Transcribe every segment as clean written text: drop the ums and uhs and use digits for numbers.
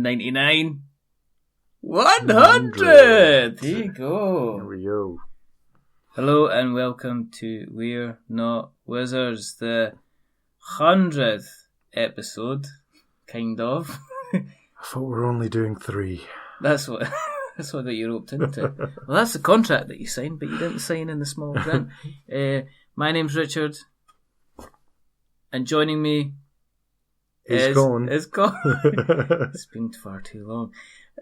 99, 100! There you go. Here we go. Hello and welcome to We're Not Wizards, the 100th episode, kind of. I thought we were only doing 3. That's what you roped into. Well, that's the contract that you signed, but you didn't sign in the small print. My name's Richard, and joining me is Colin. It's been far too long.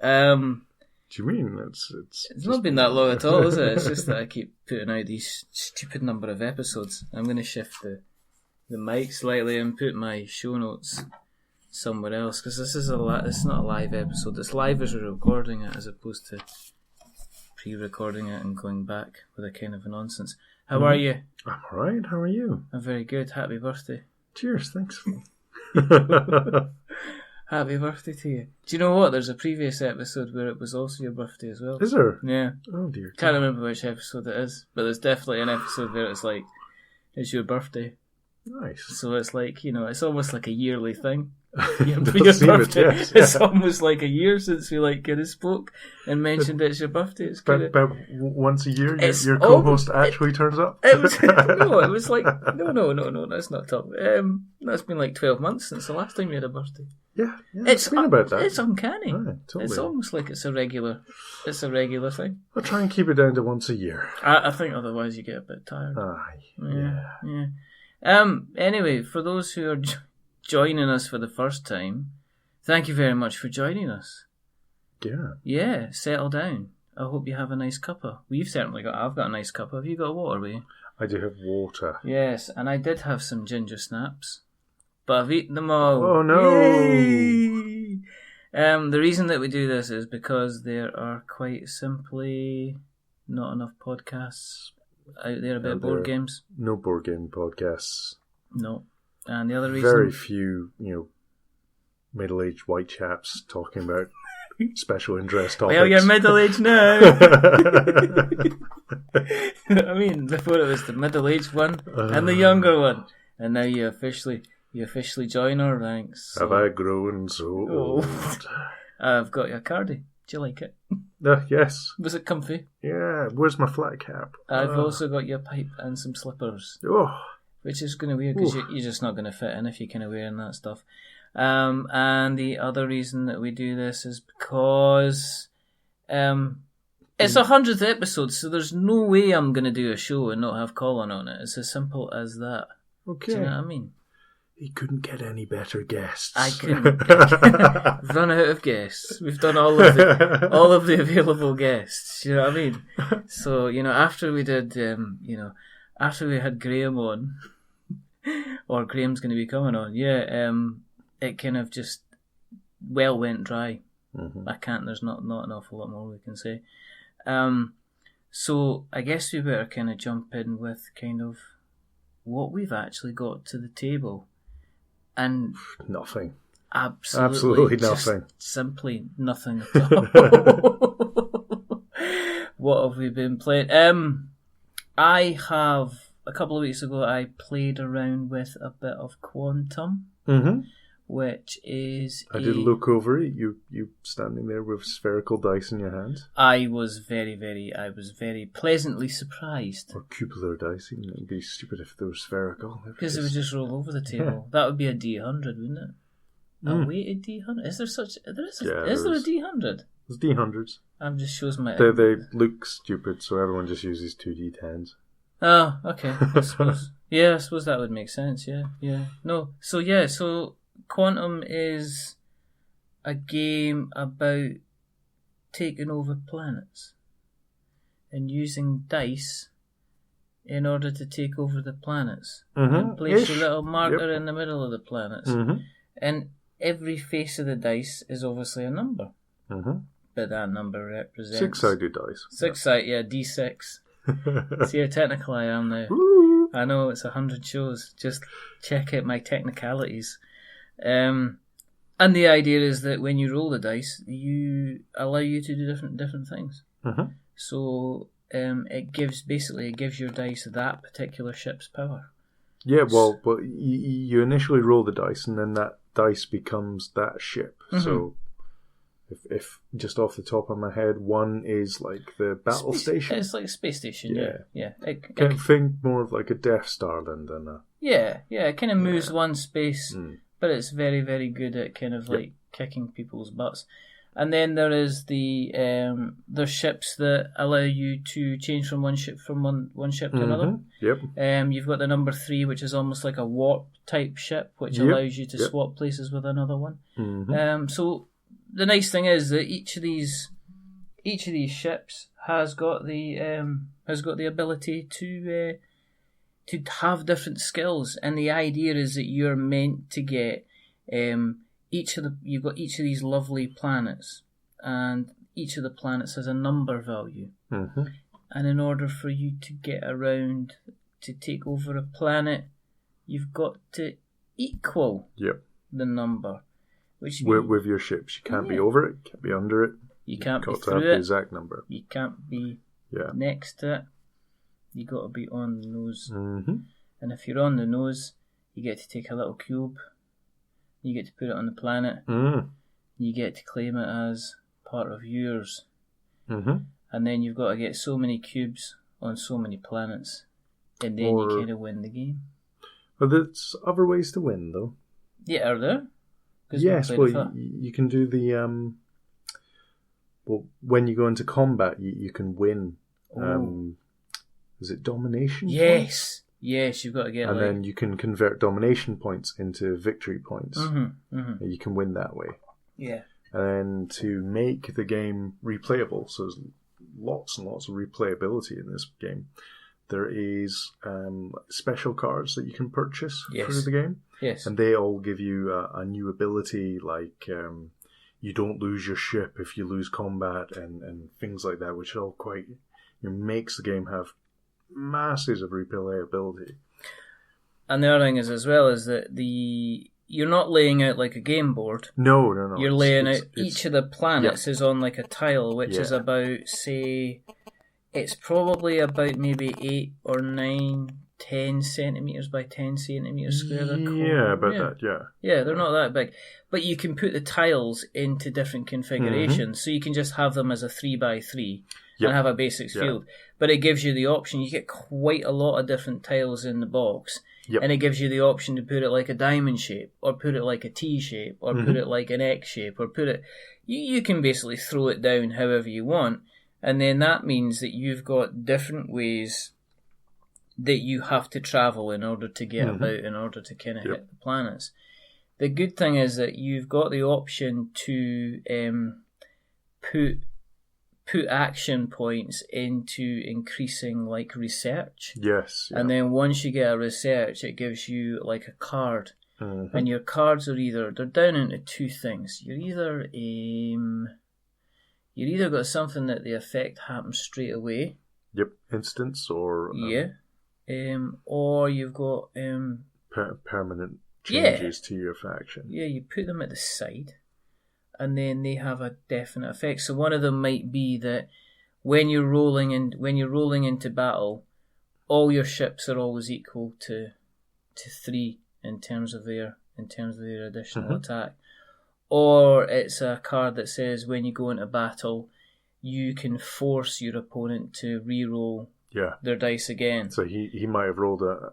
Do you mean it's not been that long at all, is it? It's just that I keep putting out these stupid number of episodes. I'm going to shift the mic slightly and put my show notes somewhere else, because this is it's not a live episode. It's live as we're recording it, as opposed to pre-recording it and going back with a kind of a nonsense. How are you? I'm alright, how are you? I'm very good. Happy birthday. Cheers, thanks. Happy birthday to you. Do you know what? There's a previous episode where it was also your birthday as well. Is there? Yeah. Oh dear. Can't remember which episode it is, but there's definitely an episode where it's like, it's your birthday. Nice. So it's like, it's almost like a yearly thing. Your birthday. Yes, It's almost like a year since we kind of spoke and mentioned it's your birthday. It's about once a year your co-host actually turns up? It was like no, that's not top. That's been like 12 months since the last time you had a birthday. Yeah, it's been about that. It's uncanny. Right, totally. It's almost like it's a regular thing. I'll try and keep it down to once a year. I think otherwise you get a bit tired. Aye. Yeah. Anyway, for those who are joining us for the first time, thank you very much for joining us. Yeah. Yeah, settle down. I hope you have a nice cuppa. I've got a nice cuppa. Have you got a water with you? I do have water. Yes, and I did have some ginger snaps, but I've eaten them all. Oh no! Yay! The reason that we do this is because there are quite simply not enough podcasts out there about board games. No board game podcasts. No. And the other reason... Very few, middle-aged white chaps talking about special interest topics. Well, you're middle-aged now. I mean, before it was the middle-aged one and the younger one. And now you officially join our ranks. So. Have I grown so old? I've got your cardie. Do you like it? Yes. Was it comfy? Yeah. Where's my flat cap? I've also got your pipe and some slippers. Oh. Which is going to be weird because you're just not going to fit in if you're kind of wearing that stuff. And the other reason that we do this is because it's 100th episode, so there's no way I'm going to do a show and not have Colin on it. It's as simple as that. Okay. Do you know what I mean? He couldn't get any better guests. I couldn't. We've run out of guests. We've done all of the available guests. You know what I mean? So after we did, after we had Graham on, or Graham's going to be coming on, it kind of just went dry. Mm-hmm. There's not an awful lot more we can say. So I guess we better kind of jump in with kind of what we've actually got to the table. And nothing. Absolutely nothing. Simply nothing at all. What have we been playing? A couple of weeks ago, I played around with a bit of Quantum, which is... I did look over it. You standing there with spherical dice in your hand. I was very pleasantly surprised. Or cupular dice. It would be stupid if they were spherical. Because it would just roll over the table. Yeah. That would be a D100, wouldn't it? A weighted D100? Is there such... Is there a D100? There's D100s. That just shows my... They look stupid, so everyone just uses 2 D10s. Oh, okay. I suppose. Yeah, I suppose that would make sense, yeah. No, so Quantum is a game about taking over planets and using dice in order to take over the planets. And place your little marker in the middle of the planets. And every face of the dice is obviously a number. But that number represents... 6-sided dice. 6-sided, D6. See how technical I am now. Woo! I know it's 100 shows. Just check out my technicalities. And the idea is that when you roll the dice, you allow you to do different things. So it gives your dice that particular ship's power. Yeah, well, but you initially roll the dice, and then that dice becomes that ship. So If just off the top of my head, one is like the battle station. It's like a space station. Yeah. Kind of think more of like a Death Star than a. Yeah. It kind of moves one space, but it's very, very good at kind of like kicking people's butts. And then there is there's ships that allow you to change from one ship to another. Yep. You've got the number 3, which is almost like a warp type ship, which allows you to swap places with another one. So the nice thing is that each of these ships has got the ability to have different skills, and the idea is that you're meant to get you've got each of these lovely planets, and each of the planets has a number value. And in order for you to get around to take over a planet, you've got to equal the number. Which with your ships, you can't be over it, can't be under it. You can't be got to through have it. the exact number. You can't be next to it. You got to be on the nose. And if you're on the nose, you get to take a little cube. You get to put it on the planet. You get to claim it as part of yours. And then you've got to get so many cubes on so many planets, and then you kind of win the game. But there's other ways to win, though. Yeah, are there? Yes, well, you can do the... well, when you go into combat, you can win. Is it domination points? Yes, you've got to get and then you can convert domination points into victory points. You can win that way. Yeah. And to make the game replayable, so there's lots and lots of replayability in this game, there is special cards that you can purchase through the game. Yes. And they all give you a new ability, like you don't lose your ship if you lose combat and things like that, which all quite makes the game have masses of replayability. And the other thing is as well is that you're not laying out like a game board. No. You're laying out each of the planets is on like a tile, which is about, say, it's probably about maybe 8 or 9, 10 centimetres by 10 centimetres square. Yeah, they're not that big. But you can put the tiles into different configurations, so you can just have them as a 3x3 and have a basics field. But it gives you the option. You get quite a lot of different tiles in the box, and it gives you the option to put it like a diamond shape, or put it like a T shape, or put it like an X shape, or put it... You can basically throw it down however you want, and then that means that you've got different ways that you have to travel in order to get about, in order to kind of hit the planets. The good thing is that you've got the option to put action points into increasing like research. Yes. And then once you get a research, it gives you like a card. And your cards are they're down into two things. You're either got something that the effect happens straight away. Yep, instance or... or you've got... permanent changes to your faction. Yeah, you put them at the side, and then they have a definite effect. So one of them might be that when you're rolling into battle, all your ships are always equal to 3 in terms of their additional attack. Or it's a card that says when you go into battle, you can force your opponent to re-roll their dice again. So he might have rolled a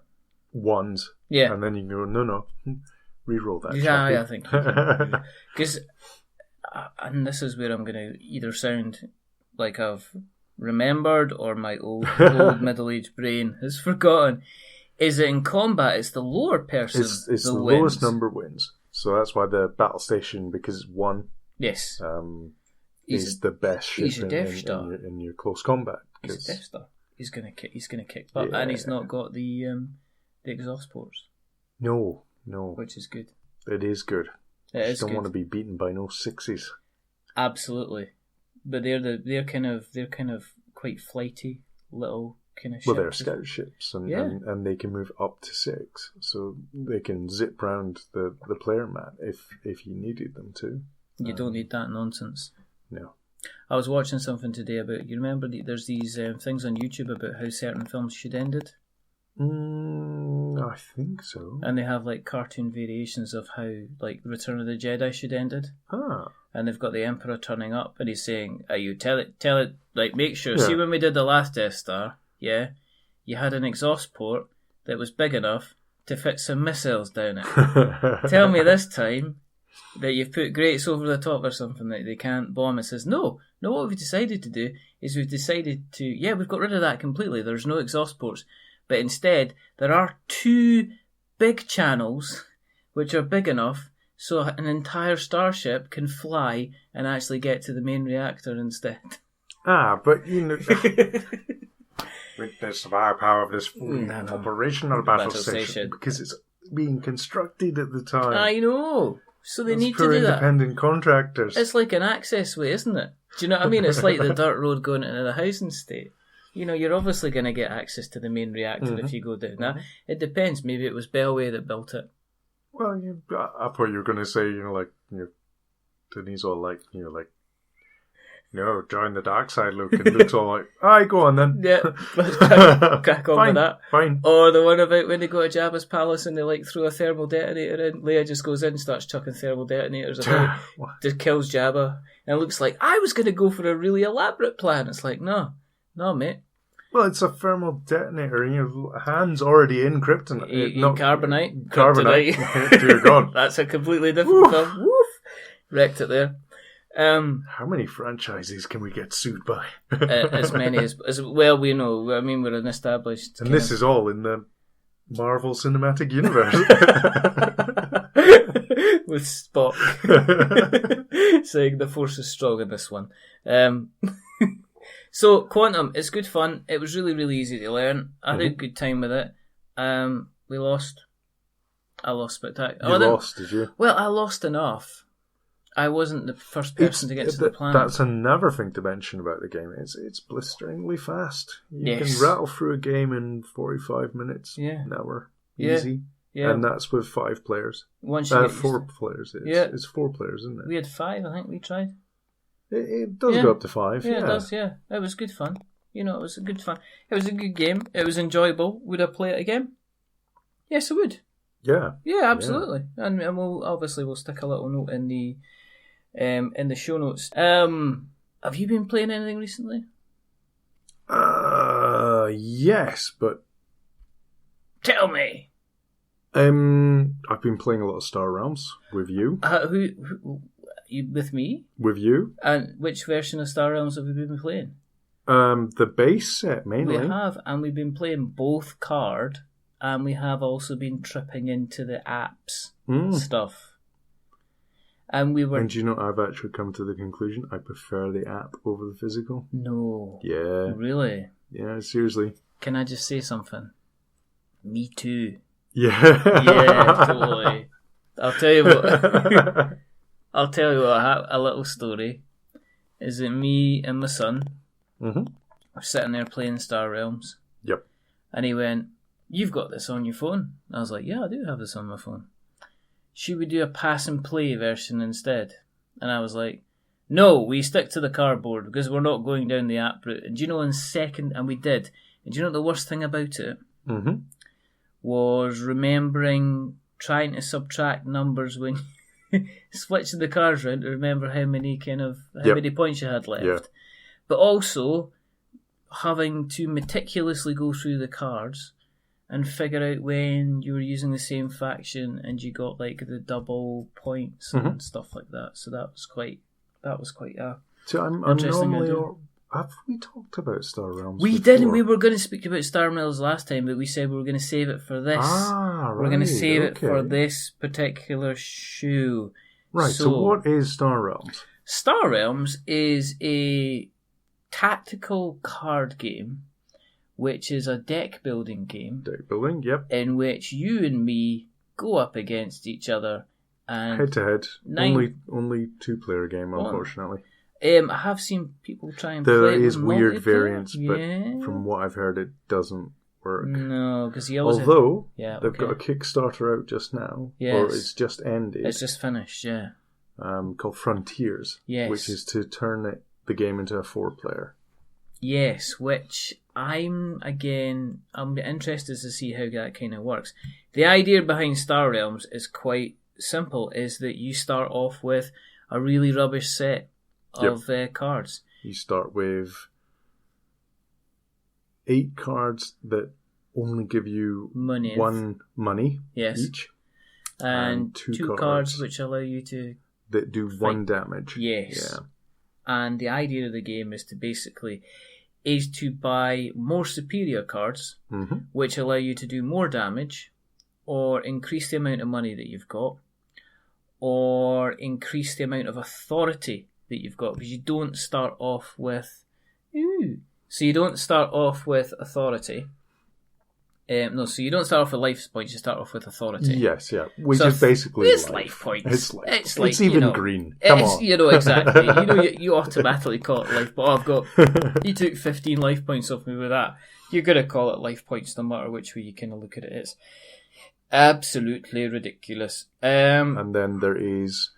ones, and then you can go, no, re-roll that. Yeah, I think. Because, and this is where I'm going to either sound like I've remembered or my old middle-aged brain has forgotten, is that in combat, it's the lower person it's the lowest number wins. So that's why the battle station, because it's 1, is the best ship in your close combat. He's a Death Star. He's gonna kick butt, and he's not got the exhaust ports. No, which is good. It is good. You don't want to be beaten by no 6s. Absolutely, but they're kind of quite flighty little kind of ships. Well, they're scout ships, and they can move up to 6, so they can zip round the player mat if you needed them to. You don't need that nonsense. No. I was watching something today about, you remember there's these things on YouTube about how certain films should end it? I think so. And they have like cartoon variations of how like Return of the Jedi should ended. Ah. And they've got the Emperor turning up, and he's saying, you tell it, like, make sure, Yeah. see when we did the last Death Star, yeah, you had an exhaust port that was big enough to fit some missiles down it. Tell me this time that you've put grates over the top or something that they can't bomb. It says, no, what we've decided to do is we've decided to, we've got rid of that completely, there's no exhaust ports, but instead there are 2 big channels which are big enough so an entire starship can fly and actually get to the main reactor instead. But you know, witness the firepower of this operational battle station because it's being constructed at the time. I know. So they need to for do that. Independent contractors. It's like an access way, isn't it? Do you know what I mean? It's like the dirt road going into the housing estate. You know, you're obviously going to get access to the main reactor if you go down that. It depends. Maybe it was Bellway that built it. Well, I thought you were going to say, Denise all like, no, join the dark side, Luke. And Luke's all like, aye, go on then. Yeah, let's crack on with that. Fine. Or the one about when they go to Jabba's palace and they like throw a thermal detonator in. Leia just goes in and starts chucking thermal detonators about. Just kills Jabba. And Luke's like, I was going to go for a really elaborate plan. It's like, no, mate. Well, it's a thermal detonator. Your hand's already in kryptonite. Carbonite. Carbonite. Dear God. That's a completely different film. Woof. Wrecked it there. How many franchises can we get sued by? As many as well we know. I mean, we're an established... And this is all in the Marvel Cinematic Universe. With Spock saying the Force is strong in this one. So, Quantum, it's good fun. It was really, really easy to learn. I had a good time with it. We lost. I lost spectacularly. You lost, did you? Well, I lost enough. I wasn't the first person to get to the planet. That's another thing to mention about the game. It's blisteringly fast. You can rattle through a game in 45 minutes, an hour, easy. Yeah. And that's with 5 players. 4 players. It's 4 players, isn't it? We had 5, I think we tried. It does go up to 5. Yeah, it does, yeah. It was good fun. It was a good fun. It was a good game. It was enjoyable. Would I play it again? Yes, I would. Yeah. Yeah, absolutely. Yeah. And we'll stick a little note in the show notes. Have you been playing anything recently? Yes, but tell me. I've been playing a lot of Star Realms with you. Who you with me? With you. And which version of Star Realms have we been playing? The base set mainly. We have, and we've been playing both card, and we have also been tripping into the apps stuff. And And do you know, I've actually come to the conclusion I prefer the app over the physical. No. Yeah. Really? Yeah, seriously. Can I just say something? Me too. Yeah. Yeah, totally. I'll tell you what. A little story is that me and my son were sitting there playing Star Realms. Yep. And he went, "You've got this on your phone." I was like, "Yeah, I do have this on my phone. Should we do a pass and play version instead?" And I was like, "No, we stick to the cardboard because we're not going down the app route." And do you know, and we did. And do you know what the worst thing about it was? Remembering trying to subtract numbers when switching the cards around to remember how many many points you had left. Yeah. But also having to meticulously go through the cards and figure out when you were using the same faction and you got like the double points and stuff like that. So that was quite So I'm normally. Have we talked about Star Realms? We didn't. We were going to speak about Star Realms last time, but we said we were going to save it for this. Right. We're going to save it for this particular show. Right. So what is Star Realms? Star Realms is a tactical card game, which is a deck building game. Deck building, yep. In which you and me go up against each other and head to head. Only 2-player game, unfortunately. I have seen people try and play it. There is weird variants, but from what I've heard, it doesn't work. No, because they've got a Kickstarter out just now, or it's just ended. It's just finished, yeah. Called Frontiers, which is to turn the game into a 4-player. Yes, which I'm interested to see how that kind of works. The idea behind Star Realms is quite simple, is that you start off with a really rubbish set of cards. You start with 8 cards that only give you one money each. And 2 cards which allow you to... that do fight. 1 damage. Yes. Yeah. And the idea of the game is to buy more superior cards, which allow you to do more damage, or increase the amount of money that you've got, or increase the amount of authority that you've got, because you don't start off with... So you don't start off with authority. So you don't start off with life points, you start off with authority. Yes, yeah. Which is basically it's life points. It's even green. Come on. Exactly. You automatically call it life, but you took 15 life points off me with that. You're going to call it life points no matter which way you kind of look at it. It's absolutely ridiculous. And then there is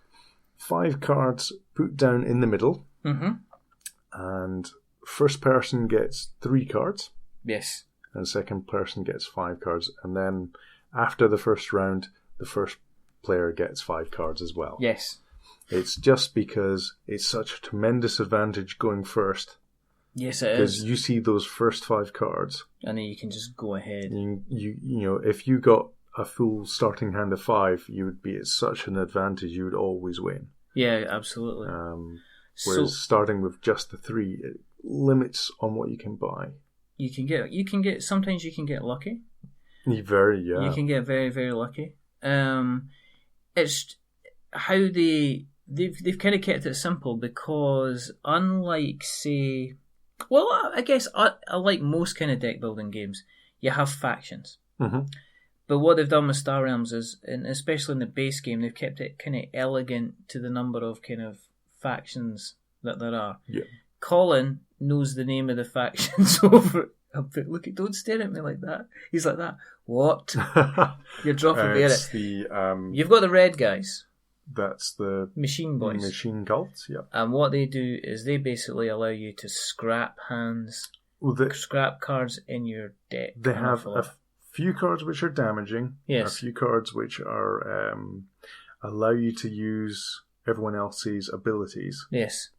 5 cards put down in the middle. And first person gets 3 cards. Yes. And second person gets 5 cards. And then after the first round, the first player gets 5 cards as well. Yes. It's just because it's such a tremendous advantage going first. Yes, it is. Because you see those first 5 cards. And then you can just go ahead. You know, if you got a full starting hand of 5, you would be at such an advantage, you would always win. Yeah, absolutely. Whereas starting with just the 3, it limits on what you can buy. You can get. Sometimes you can get lucky. You can get very, very lucky. It's how they've kind of kept it simple, because unlike, say, well, I guess like most kind of deck building games, you have factions. But what they've done with Star Realms is, and especially in the base game, they've kept it kind of elegant to the number of kind of factions that there are. Yeah. Colin knows the name of the factions over. Look, don't stare at me like that. He's like that. What? You're dropping me in it. You've got the red guys. That's the machine boys. Machine cults, yeah. And what they do is they basically allow you to scrap hands, scrap cards in your deck. They have a few cards which are damaging. Yes. A few cards which are allow you to use everyone else's abilities. Yes.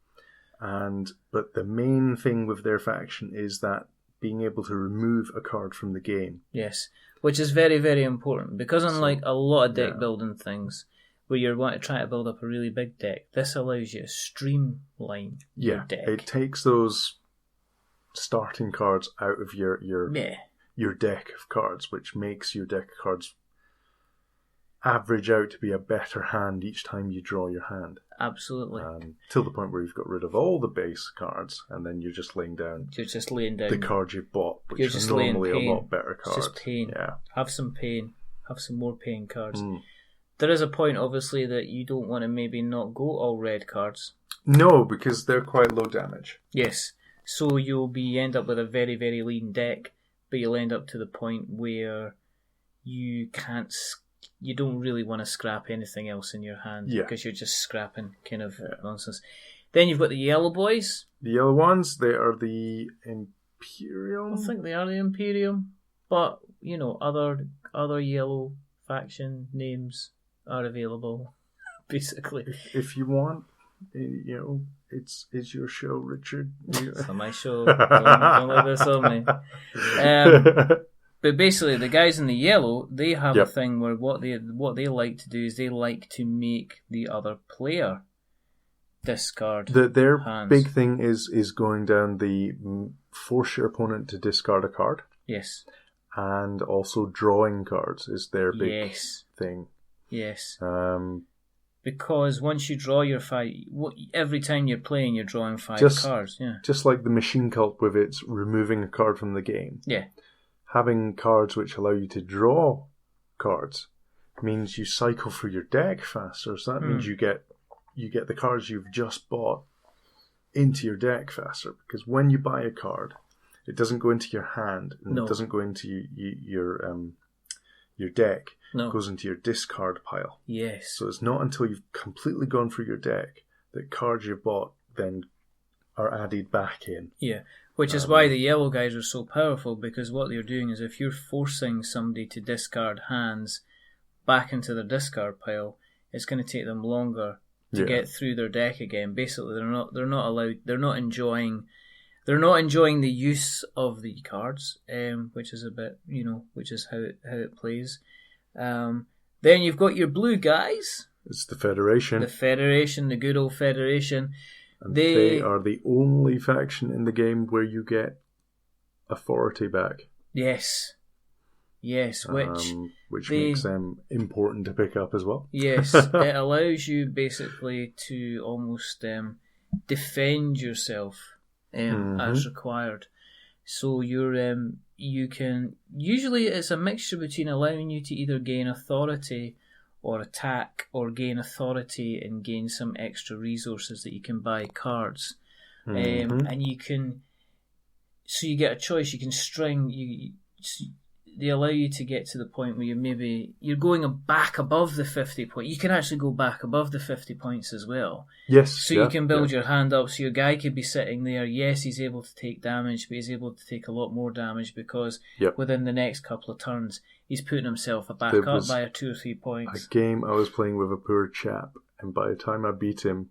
But the main thing with their faction is that being able to remove a card from the game. Yes, which is very, very important, because unlike a lot of deck building things where you want to try to build up a really big deck, this allows you to streamline your deck. It takes those starting cards out of your deck of cards, which makes your deck of cards average out to be a better hand each time you draw your hand. Absolutely. Till the point where you've got rid of all the base cards, and then you're just laying down the cards you've bought, which are normally a lot better cards. It's just pain. Yeah. Have some pain. Have some more pain cards. There is a point, obviously, that you don't want to maybe not go all red cards. No, because they're quite low damage. Yes. So you'll end up with a very, very lean deck, but you'll end up to the point where you don't really want to scrap anything else in your hand, because you're just scrapping kind of nonsense. Then you've got the yellow boys. The yellow ones, they are the Imperium. I think they are the Imperium, but other yellow faction names are available. Basically, if you want, it's your show, Richard. It's not my show. Don't let this on me. But basically, the guys in the yellow, they have a thing where what they like to do is they like to make the other player discard their hands. Big thing is going down the force your opponent to discard a card. Yes. And also drawing cards is their big thing. Yes. Because once you draw your 5, every time you're playing, you're drawing 5 cards. Yeah. Just like the machine cult with its removing a card from the game. Yeah. Having cards which allow you to draw cards means you cycle through your deck faster. So that means you get the cards you've just bought into your deck faster. Because when you buy a card, it doesn't go into your hand and it doesn't go into your deck. No. It goes into your discard pile. Yes. So it's not until you've completely gone through your deck that cards you've bought then are added back in. Yeah. Which is why the yellow guys are so powerful, because what they're doing is if you're forcing somebody to discard hands back into their discard pile, it's going to take them longer to get through their deck again. Basically, they're not enjoying the use of the cards, which is a bit, which is how it plays. Then you've got your blue guys. It's the Federation. The good old Federation. And they are the only faction in the game where you get authority back. Yes, which makes them important to pick up as well. Yes, it allows you basically to almost defend yourself as required. So you can usually it's a mixture between allowing you to either gain authority or attack, or gain authority and gain some extra resources that you can buy cards. And you can, so you get a choice. You can string. They allow you to get to the point where you're going back above the 50 point. You can actually go back above the 50 points as well. Yes. So you can build your hand up. So your guy could be sitting there. Yes, he's able to take damage, but he's able to take a lot more damage because within the next couple of turns, he's putting himself back up by 2 or 3 points. A game I was playing with a poor chap, and by the time I beat him,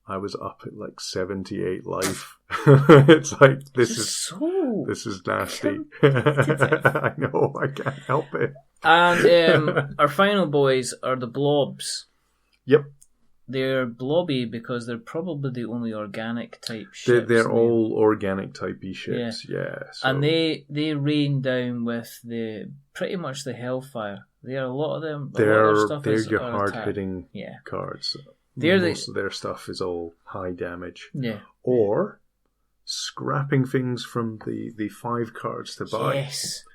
I was up at like 78 life. It's like, this is nasty. I know, I can't help it. And our final boys are the blobs. Yep. They're blobby because they're probably the only organic type ships. They're all organic typey ships, yeah. So. And they rain down with pretty much the Hellfire. A lot of them. They're your hard hitting cards. Most of their stuff is all high damage. Yeah. Or scrapping things from the 5 cards to buy,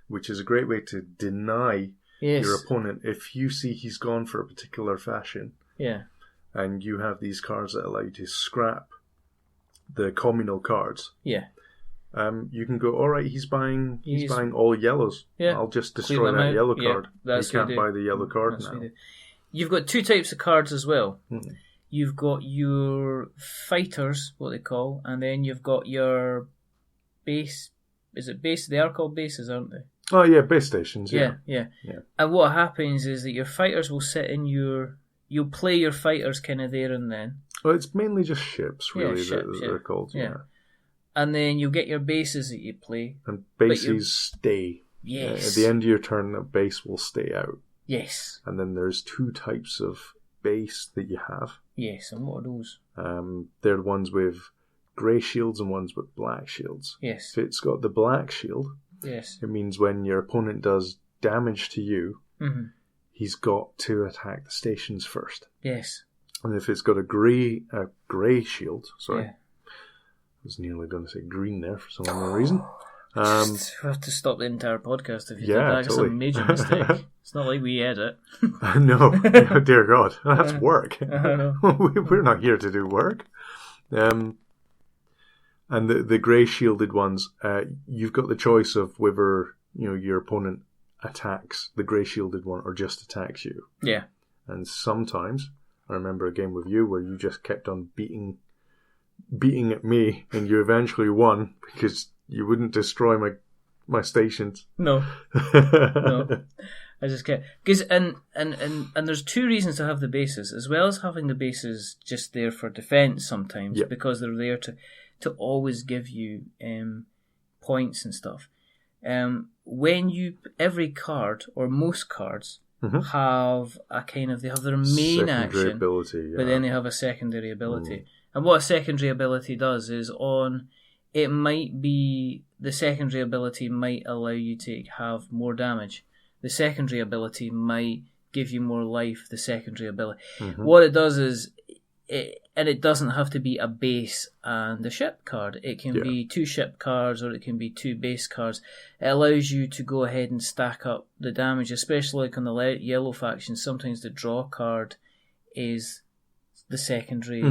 which is a great way to deny your opponent if you see he's gone for a particular fashion. Yeah. And you have these cards that allow you to scrap the communal cards. Yeah. You can go, all right, he's buying all yellows. Yeah. I'll just destroy that yellow card. You can't buy the yellow card now. You've got 2 types of cards as well. Mm-hmm. You've got your fighters, what they call, and then you've got your base. Is it base? They are called bases, aren't they? Oh yeah, base stations. Yeah. And what happens is that your fighters will sit in you'll play your fighters kind of there and then. Oh, it's mainly just ships, really. They're called. Yeah. And then you'll get your bases that you play. And bases stay. Yes. At the end of your turn, a base will stay out. Yes. And then there's 2 types of base that you have. Yes, and what are those? They're the ones with grey shields and ones with black shields. Yes. If it's got the black shield, it means when your opponent does damage to you, he's got to attack the stations first. Yes. And if it's got a grey shield, I was nearly going to say green there for some unknown reason. We have to stop the entire podcast if you do that. It's a major mistake. It's not like we edit. No, dear God, that's work. I know. We're not here to do work. And the grey shielded ones, you've got the choice of whether your opponent attacks the grey shielded one or just attacks you. Yeah. And sometimes I remember a game with you where you just kept on beating at me, and you eventually won because you wouldn't destroy my stations. No. No. I just can't. Because and there's 2 reasons to have the bases, as well as having the bases just there for defense sometimes, because they're there to always give you points and stuff. When every card or most cards have a kind of, they have their main secondary action ability, but then they have a secondary ability. And what a secondary ability does is it might be the secondary ability might allow you to have more damage. The secondary ability might give you more life. The secondary ability, what it does is, it doesn't have to be a base and a ship card. It can be 2 ship cards, or it can be 2 base cards. It allows you to go ahead and stack up the damage, especially like on the yellow faction. Sometimes the draw card is the secondary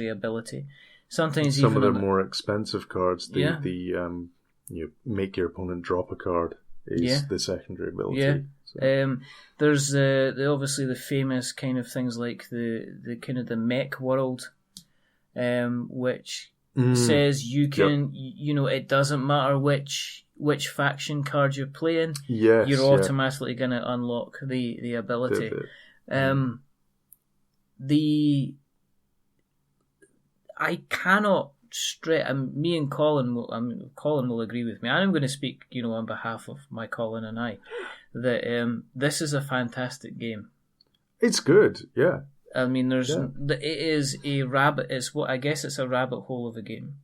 ability. Sometimes some even of the more expensive cards, you make your opponent drop a card is the secondary ability. Yeah. So. There's obviously the famous kind of things like the kind of the mech world, which says you can, it doesn't matter which faction card you're playing. Yes, you're automatically going to unlock the ability. I cannot me and Colin will agree with me. I'm going to speak, on behalf of my Colin and I, that this is a fantastic game. It's good, yeah. I mean, it is a rabbit. It's what I guess it's a rabbit hole of a game,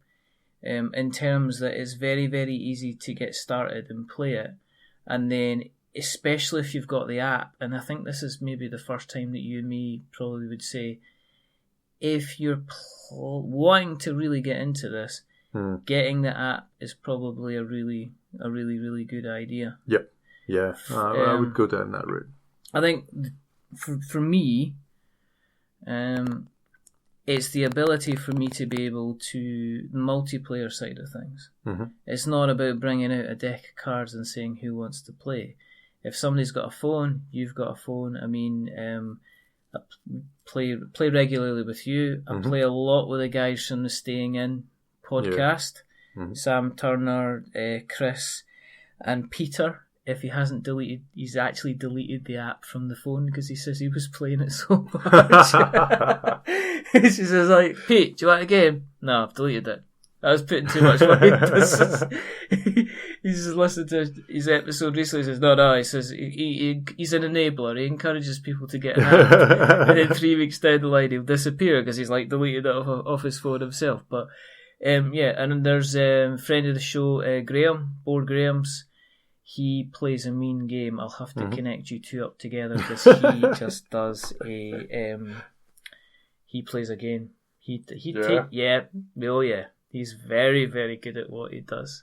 in terms that it's very, very easy to get started and play it, and then especially if you've got the app. And I think this is maybe the first time that you and me probably would say, if you're wanting to really get into this, getting the app is probably a really, really good idea. Yep. Yeah, I would go down that route. I think for me. It's the ability for me to be able to multiplayer side of things. It's not about bringing out a deck of cards and saying who wants to play. If somebody's got a phone, you've got a phone. I mean, I play regularly with you. I play a lot with the guys from the Staying In podcast. Sam Turner, Chris, and Peter. If he hasn't deleted, he's actually deleted the app from the phone because he says he was playing it so much. He says, like, Pete, do you want a game? No, I've deleted it. I was putting too much money. He's just listened to his episode recently. He says, no. He says he's an enabler. He encourages people to get an app. And then 3 weeks down the line, he'll disappear because he's like deleted it off his phone himself. But and then there's a friend of the show, Graham, Boardgame's. He plays a mean game. I'll have to connect you two up together because he just does he plays a game. He's very, very good at what he does.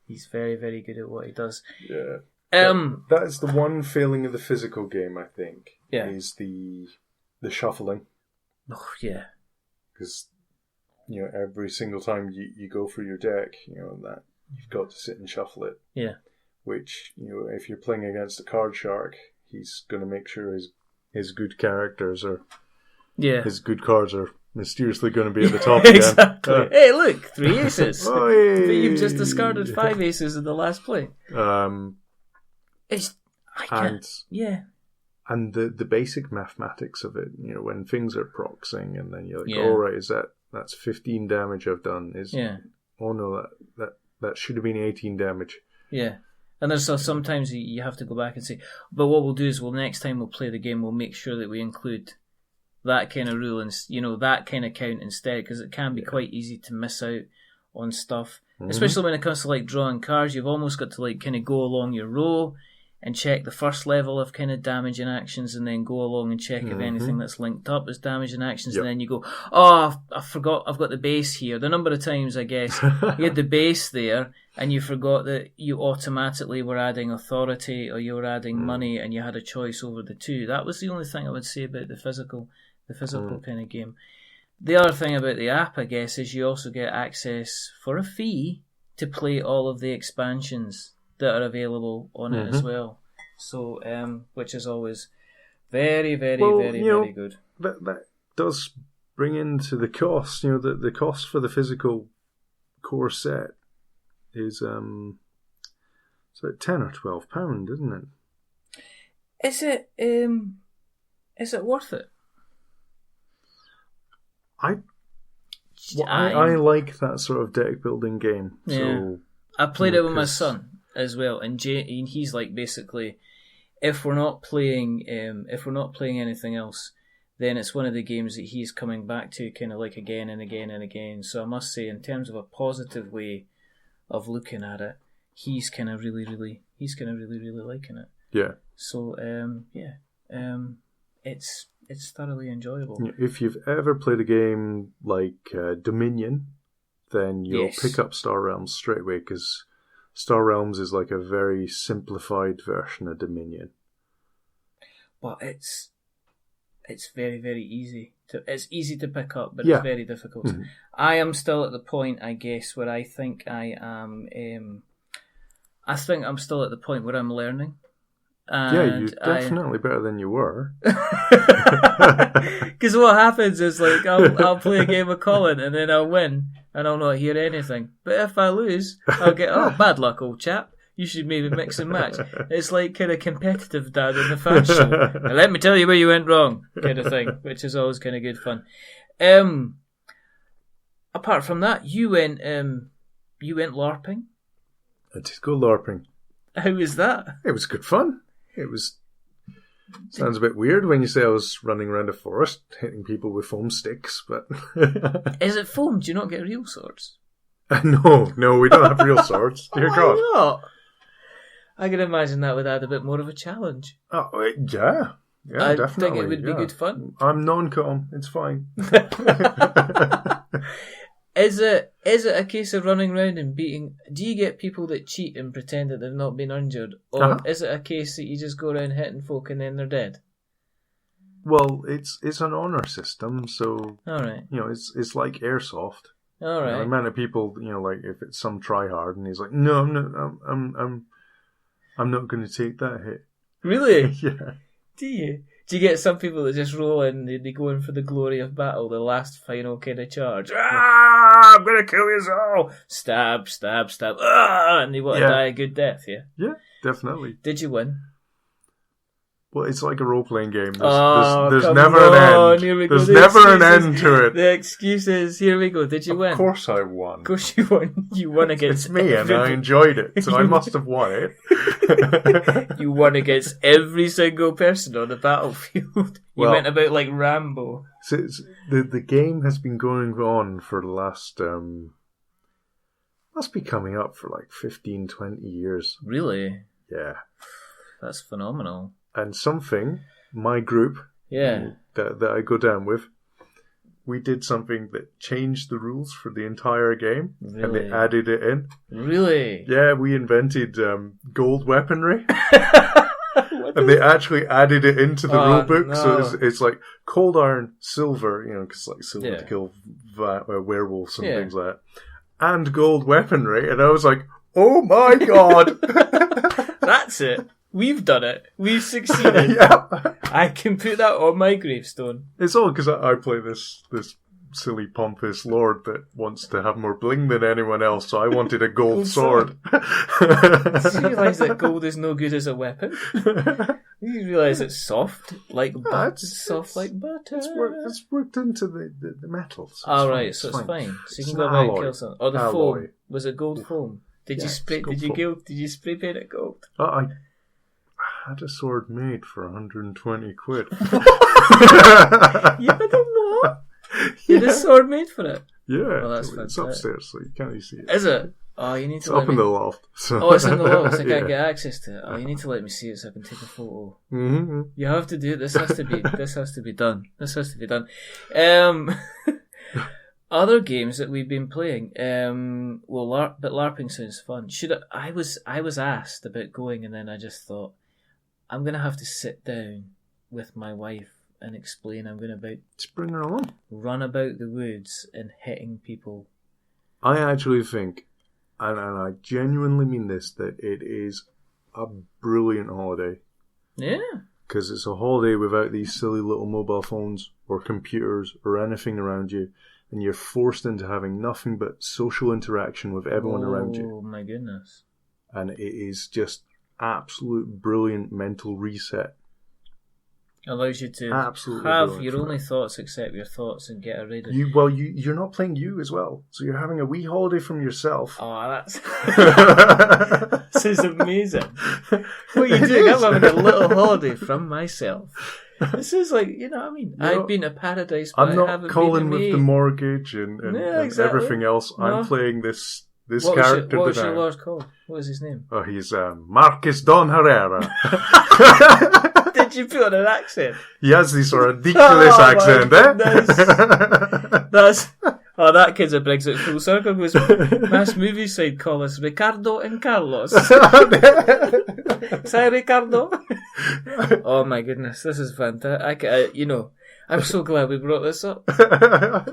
He's very, very good at what he does. Yeah. That is the one failing of the physical game, I think. Yeah. Is the shuffling. Oh yeah. Because every single time you go for your deck, that you've got to sit and shuffle it. Yeah. Which, if you're playing against a card shark, he's going to make sure his good characters his good cards are mysteriously going to be at the top exactly. again. Hey, look, 3 aces. But you've just discarded 5 aces in the last play. And the basic mathematics of it, when things are proxing, and then you're like, all right, that's 15 damage I've done. Oh no, that should have been 18 damage. Yeah. And there's sometimes you have to go back and say, but what we'll do is next time we'll play the game, we'll make sure that we include that kind of rule and that kind of count instead, because it can be quite easy to miss out on stuff, especially when it comes to like drawing cards. You've almost got to like kind of go along your row and check the first level of kind of damage and actions, and then go along and check if anything that's linked up is damage and actions, and then you go, oh, I forgot I've got the base here. The number of times, I guess, you had the base there, and you forgot that you automatically were adding authority or you were adding money, and you had a choice over the two. That was the only thing I would say about the physical kind of game. The other thing about the app, I guess, is you also get access for a fee to play all of the expansions that are available on it as well. So, which is always very, very, very good. That does bring into the cost. The cost for the physical core set is it's about £10 or £12, isn't it? Is it worth it? I like that sort of deck building game. Yeah. So I played it with my son as well, and he's like, basically, if we're not playing anything else, then it's one of the games that he's coming back to kind of like again and again and again. So I must say, in terms of a positive way of looking at it, he's kind of really liking it. Yeah. So it's thoroughly enjoyable. If you've ever played a game like Dominion, then you'll pick up Star Realms straight away, because Star Realms is like a very simplified version of Dominion. But it's very, very easy. It's easy to pick up, but it's very difficult. I am still at the point, I guess, where I think I am... I think I'm still at the point where I'm learning. Yeah, you're definitely better than you were. Because what happens is, like, I'll play a game with Colin and then I'll win and I'll not hear anything. But if I lose, I'll get, bad luck, old chap. You should maybe mix and match. It's like kind of competitive dad in the fan show. Now, let me tell you where you went wrong, kind of thing, which is always kind of good fun. Apart from that, you went LARPing. I did go LARPing. How was that? It was good fun. Sounds a bit weird when you say I was running around a forest hitting people with foam sticks, but... Is it foam? Do you not get real swords? No, we don't have real swords. Dear God. Why not? I can imagine that would add a bit more of a challenge. Oh, yeah. Yeah, I definitely. think it would be good fun. I'm non-com. It's fine. Is it a case of running around and beating... Do you get people that cheat and pretend that they've not been injured? Or is it a case that you just go around hitting folk and then they're dead? Well, it's an honour system, so... All right. It's like airsoft. All right. The amount of people, like if it's some tryhard and he's like, no, I'm not going to take that hit. Really? Yeah. Do you get some people that just roll in, they go in for the glory of battle, the last final kind of charge? I'm going to kill you all! Stab, stab, stab. And they want to die a good death, yeah? Yeah, definitely. Did you win? Well, it's like a role-playing game. There's never an end. Here we go. There's never an end to it. The excuses. Here we go. Did you win? Of course I won. Of course you won. You won against... It's me and I enjoyed it, so I must have won it. You won against every single person on the battlefield. You went about like Rambo. So the game has been going on for the last... must be coming up for like 15, 20 years. Really? Yeah. That's phenomenal. And my group, that I go down with, we did something that changed the rules for the entire game, and they added it in. Really? Yeah, we invented gold weaponry, and they actually added it into the rulebook. No. So it's like cold iron, silver, because like silver to kill werewolves and things like that, and gold weaponry. And I was like, oh my God. That's it. We've done it. We've succeeded. Yep. I can put that on my gravestone. It's all because I play this silly pompous lord that wants to have more bling than anyone else, so I wanted a gold sword. Did you realise that gold is no good as a weapon? You realise it's soft like butter. Soft like butter. It's worked into the metals. Right, so it's fine. So you can go about and kill something. Or the foam. Was it gold foam? Did you spray paint it gold? I had a sword made for 120 quid. You had a what? You had a sword made for it? Yeah. Well, that's fantastic. It's upstairs, so you can't see it. Is it? Oh, you need to let me... It's up in the loft. So. It's in the loft, so I can't get access to it. Oh, you need to let me see it so I can take a photo. Mm-hmm. You have to do it. This has to be done. This has to be done. Other games that we've been playing, but LARPing sounds fun. I was asked about going, and then I just thought, I'm going to have to sit down with my wife and explain I'm going to just bring her along. Run about the woods and hitting people. I actually think, and I genuinely mean this, that it is a brilliant holiday. Yeah. Because it's a holiday without these silly little mobile phones or computers or anything around you, and you're forced into having nothing but social interaction with everyone around you. Oh my goodness. And it is just absolute brilliant mental reset. Allows you to absolutely have your only thoughts except your thoughts and get rid of you're not playing you as well, so you're having a wee holiday from yourself. Oh, that's this is amazing. What are you doing? I'm having a little holiday from myself. This is like, what I mean? I've been to paradise, but I'm not Colin with the mortgage and exactly. Everything else. No. I'm playing this what character. What's your lord called? What is his name? Oh, he's Marcus Don Herrera. Did you put on an accent? He has this ridiculous accent, That kid's a brings it full circle. Goes, Mass Moviecide call us Ricardo and Carlos. Say Ricardo. Oh my goodness, this is fantastic. I'm so glad we brought this up.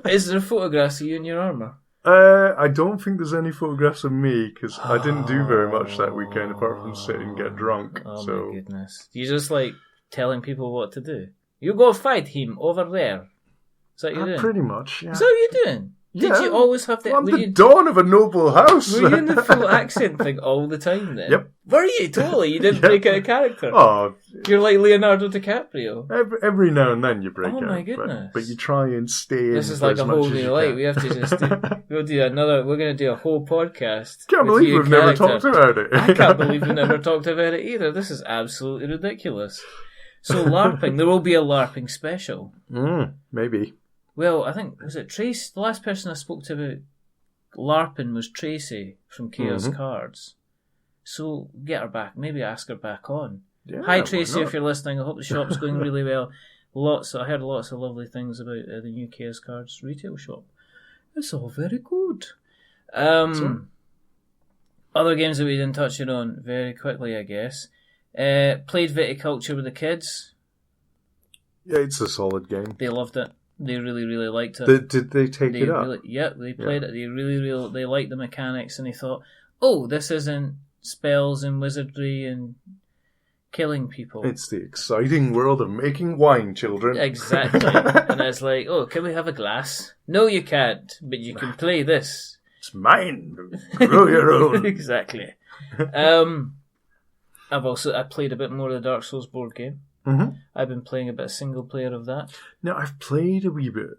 Is there photographs of you in your armour? I don't think there's any photographs of me, because I didn't do very much that weekend apart from sit and get drunk. Oh so. my goodness. You just like telling people what to do. You go fight him over there. Is that what you're doing? Pretty much, yeah. Is that what you're doing? Yeah. Did you always have I'm the dawn of a noble house. Were you in the full accent thing all the time then? Yep. Were you? Totally. You didn't break out of character. Oh, you're like Leonardo DiCaprio. Every now and then you break out. Oh my goodness. But you try and stay in. This is like a whole new life. We have to just we're going to do a whole podcast. Can't believe we've never talked about it. I can't believe we've never talked about it either. This is absolutely ridiculous. So LARPing, there will be a LARPing special. Maybe. Well, I think, was it Trace? The last person I spoke to about LARPing was Tracy from Chaos Cards. So get her back. Maybe ask her back on. Yeah, Hi Tracy, if you're listening. I hope the shop's going really well. I heard lots of lovely things about the new Chaos Cards retail shop. It's all very good. Other games that we didn't touch on very quickly, I guess. Played Viticulture with the kids. Yeah, it's a solid game. They loved it. They really, really liked it. Did they take it up? Yeah, they played it. They really, they liked the mechanics, and they thought, "Oh, this isn't spells and wizardry and killing people. It's the exciting world of making wine, children." Exactly. And I was like, "Oh, can we have a glass?" No, you can't, but you can play this. It's mine. Grow your own. Exactly. I played a bit more of the Dark Souls board game. Mm-hmm. I've been playing a bit of single player of that. Now, I've played a wee bit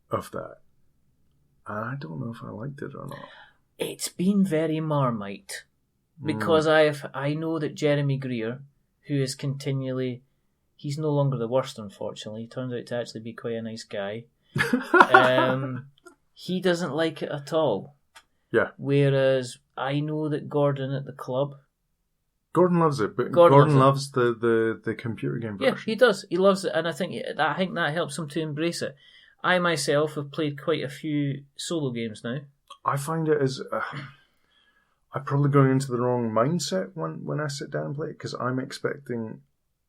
of that. I don't know if I liked it or not. It's been very Marmite. Because I know that Jeremy Greer, who is continually... He's no longer the worst, unfortunately. He turns out to actually be quite a nice guy. He doesn't like it at all. Yeah. Whereas I know that Gordon at the club... Gordon loves it, but Gordon loves the computer game version. Yeah, he does. He loves it, and I think that helps him to embrace it. I myself have played quite a few solo games now. I find it as... I'm probably going into the wrong mindset when I sit down and play it, because I'm expecting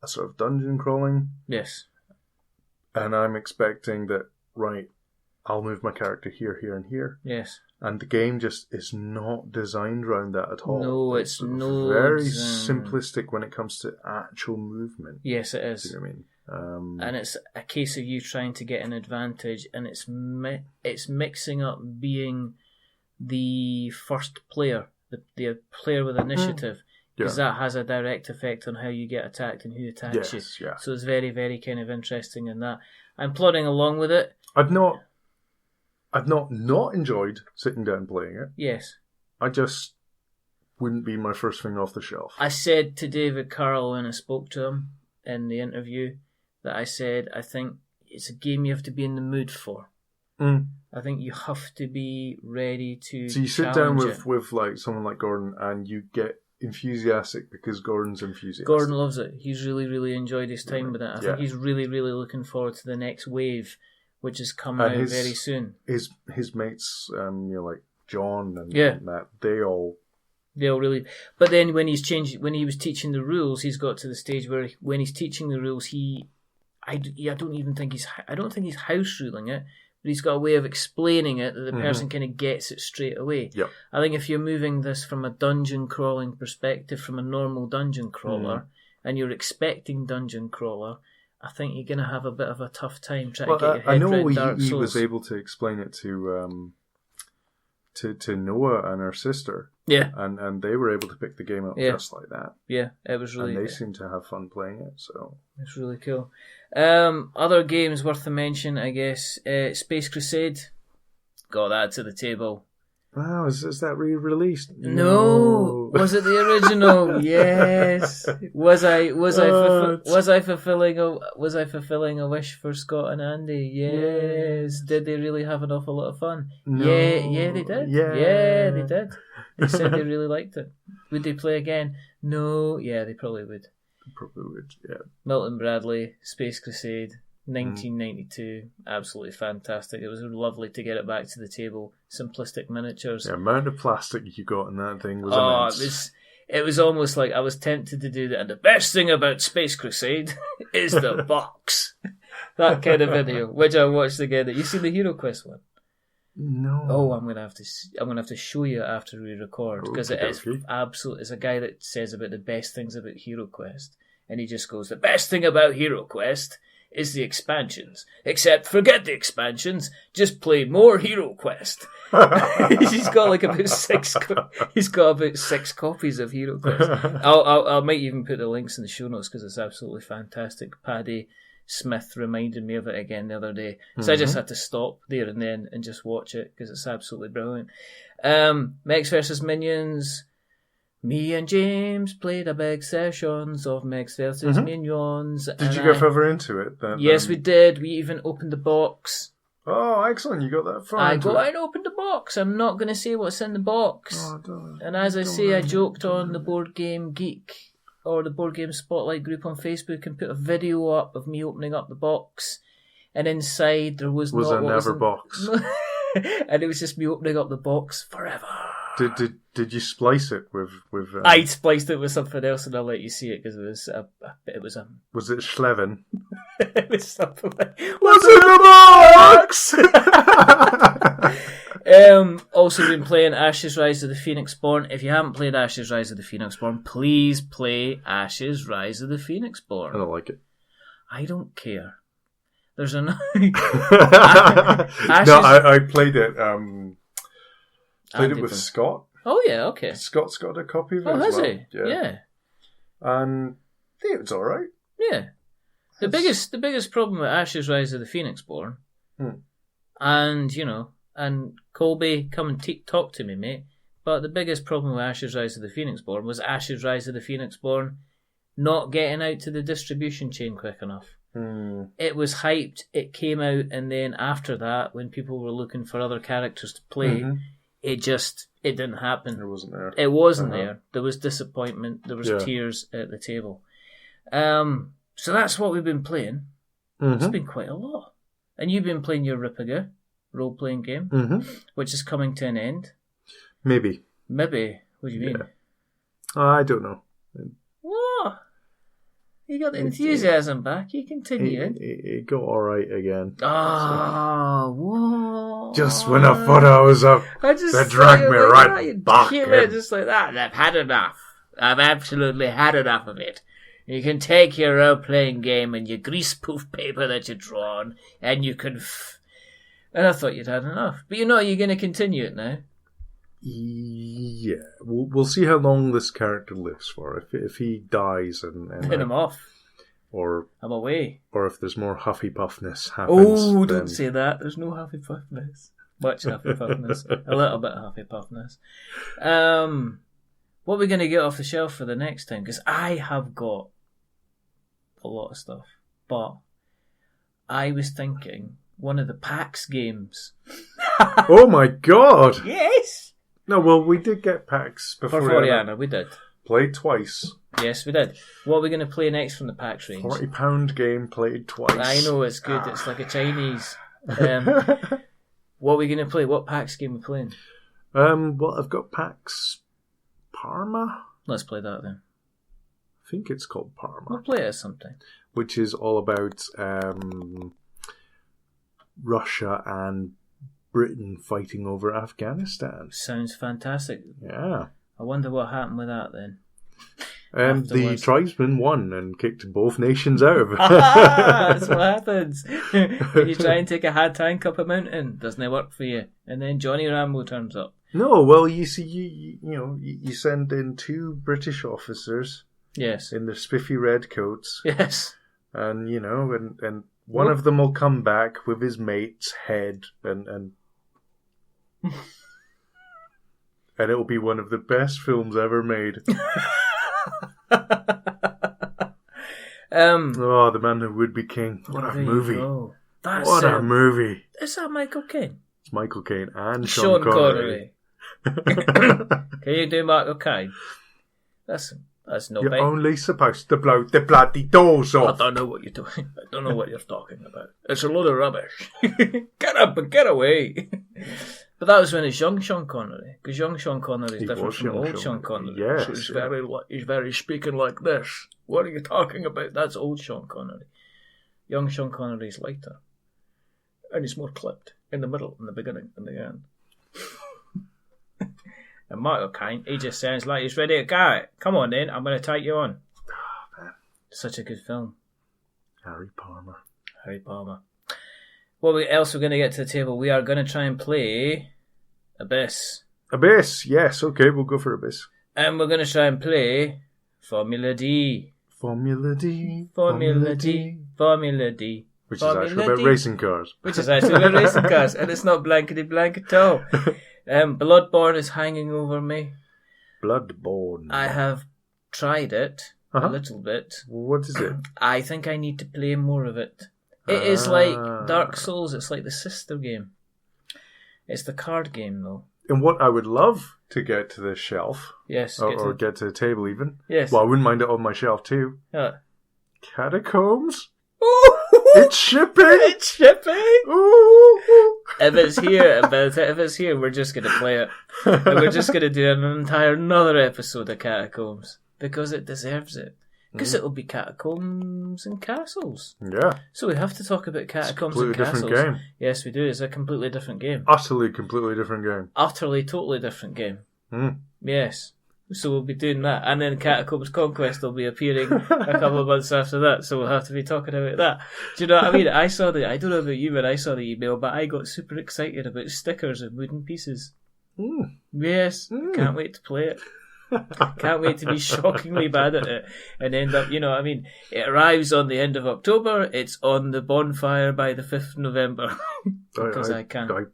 a sort of dungeon crawling. Yes. And I'm expecting that, right, I'll move my character here, here, and here. Yes. And the game just is not designed around that at all. No, it's very simplistic when it comes to actual movement. Yes, it is. Do you know what I mean? And it's a case of you trying to get an advantage, and it's mixing up being the first player, the player with initiative, because that has a direct effect on how you get attacked and who attacks you. Yeah. So it's very, very kind of interesting in that. I'm plodding along with it. I've not enjoyed sitting down playing it. Yes. I just wouldn't be my first thing off the shelf. I said to David Carroll when I spoke to him in the interview that I think it's a game you have to be in the mood for. I think you have to be ready to. So you sit down with like someone like Gordon and you get enthusiastic because Gordon's enthusiastic. Gordon loves it. He's really, really enjoyed his time with it. I think he's really, really looking forward to the next wave, which is coming out very soon. His mates, like John and that, they all really. But then when he was teaching the rules, he's got to the stage where when he's teaching the rules, I don't think he's house ruling it, but he's got a way of explaining it that the person kind of gets it straight away. Yep. I think if you're moving this from a dungeon crawling perspective, from a normal dungeon crawler, and you're expecting dungeon crawler, I think you're going to have a bit of a tough time trying to get your head around Dark Souls. He was able to explain it to Noah and her sister. Yeah. And they were able to pick the game up just like that. Yeah, it was really... And they seem to have fun playing it, so... It's really cool. Other games worth a mention, I guess. Space Crusade. Got that to the table. Wow, is that re-released? No. Was it the original? Yes. Was I fulfilling a wish for Scott and Andy? Yes. Did they really have an awful lot of fun? No. Yeah, they did. Yeah, they did. They said they really liked it. Would they play again? No. Yeah, they probably would. Yeah. Milton Bradley, Space Crusade, 1992. Absolutely fantastic. It was lovely to get it back to the table. Simplistic miniatures. The amount of plastic you got in that thing was immense. It was almost like I was tempted to do that. And the best thing about Space Crusade is the box. That kind of video, which I watched again. You seen the Heroquest one? No. Oh, I'm gonna have to show you after we record, because it is Okay. absolute. It's a guy that says about the best things about Heroquest, and he just goes, "The best thing about Heroquest is the expansions. Except forget the expansions, just play more Heroquest." He's got like about six. He's got about 6 copies of Heroquest. I might even put the links in the show notes because it's absolutely fantastic. Paddy Smith reminded me of it again the other day, so I just had to stop there and then and just watch it because it's absolutely brilliant. Mechs versus Minions. Me and James played a big sessions of Mechs versus Minions. Did you go further into it then? Yes, we did. We even opened the box. Oh, excellent! You got that far. I into got it. out and opened the box. I'm not going to say what's in the box. Oh, and as I say, I joked on the Board Game Geek or the Board Game Spotlight group on Facebook and put a video up of me opening up the box, and inside there was not a what never box, and it was just me opening up the box forever. Did you splice it with? I spliced it with something else, and I'll let you see it because it was Was it Schleven? it was something like, What's in the box? Also been playing Ashes Rise of the Phoenixborne. If you haven't played Ashes Rise of the Phoenixborne, please play Ashes Rise of the Phoenixborne. I don't like it. I don't care. There's a No, I played it. Played it with Scott. Oh yeah, okay. Scott's got a copy of it. Oh, as has well. he? Yeah. And I think it was all right. Yeah. The biggest problem with Ashes Rise of the Phoenixborne, and Colby, come and talk to me, mate. But the biggest problem with Ashes Rise of the Phoenixborne was Ashes Rise of the Phoenixborne not getting out to the distribution chain quick enough. It was hyped, it came out, and then after that, when people were looking for other characters to play, it didn't happen. It wasn't there. It wasn't there. There was disappointment. There was tears at the table. So that's what we've been playing. It's been quite a lot. And you've been playing your Ripiger role-playing game, which is coming to an end. Maybe. What do you mean? I don't know. What? You got the enthusiasm back. You continue. It got all right again. Whoa. Just when I thought I was up, they dragged me right back. Just like that. I've had enough. I've absolutely had enough of it. You can take your role-playing game and your grease-proof paper that you draw on, and you can... And I thought you'd had enough. But you're going to continue it now. Yeah, we'll see how long this character lives for. If he dies and then I'm off, or I'm away, or if there's more Huffy Puffness happens. Oh, don't say that. There's no Huffy Puffness. Much Huffy Puffness. A little bit of Huffy Puffness. What are we going to get off the shelf for the next time? Because I have got a lot of stuff, but I was thinking one of the PAX games. Oh my god! Yes. No, well, we did get PAX before. For Floriana, we did. Played twice. Yes, we did. What are we going to play next from the PAX range? £40 game, played twice. I know, it's good. It's like a Chinese. What are we going to play? What PAX game are we playing? Well, I've got PAX Parma. Let's play that then. I think it's called Parma. We'll play it sometime. Which is all about Russia and Britain fighting over Afghanistan. Sounds fantastic. Yeah. I wonder what happened with that then. The tribesmen won and kicked both nations out of it. That's what happens. When you try and take a hard tank up a mountain, doesn't it work for you? And then Johnny Rambo turns up. No, well, you see, you send in 2 British officers. Yes. In their spiffy red coats. Yes. And, and one of them will come back with his mate's head and and it'll be one of the best films ever made. The Man Who Would Be King. What a movie. What a movie. Is that Michael Caine? It's Michael Caine and Sean Connery. Can you do Michael Caine? That's no You're bait. only supposed to blow the bloody doors off. I don't know what you're doing. I don't know what you're talking about. It's a load of rubbish. Get up and get away. But that was when it's young Sean Connery, because young Sean Connery is different from old Sean Connery. Yes, so he's very speaking like this. What are you talking about? That's old Sean Connery. Young Sean Connery is lighter. and it's more clipped in the middle, in the beginning, and the end. And Michael Caine, he just sounds like he's ready to go. Come on then, I'm going to take you on. Oh, man. Such a good film. Harry Palmer. What else we're going to get to the table? We are going to try and play Abyss. Abyss, yes, okay, we'll go for Abyss. And we're going to try and play Formula D. Formula D. Which is actually about racing cars. And it's not blankety blank at all. Bloodborne is hanging over me. Bloodborne. I have tried it a little bit. What is it? I think I need to play more of it. It is like Dark Souls. It's like the sister game. It's the card game, though. And what I would love to get to this shelf. Yes. Or get to the table, even. Yes. Well, I wouldn't mind it on my shelf, too. Catacombs? Ooh. It's shipping! Ooh. If it's here, we're just going to play it. And we're just going to do another episode of Catacombs. Because it deserves it. Because it'll be Catacombs and Castles. Yeah. So we have to talk about Catacombs and Castles. Completely different game. Yes, we do. It's a completely different game. Utterly, completely different game. Utterly, totally different game. Yes. So we'll be doing that. And then Catacombs Conquest will be appearing a couple of months after that. So we'll have to be talking about that. Do you know what I mean? I don't know about you when I saw the email, but I got super excited about stickers and wooden pieces. Yes. Can't wait to play it. Can't wait to be shockingly bad at it and end up, you know what I mean? It arrives on the end of October. It's on the bonfire by the 5th of November. Because I can't. I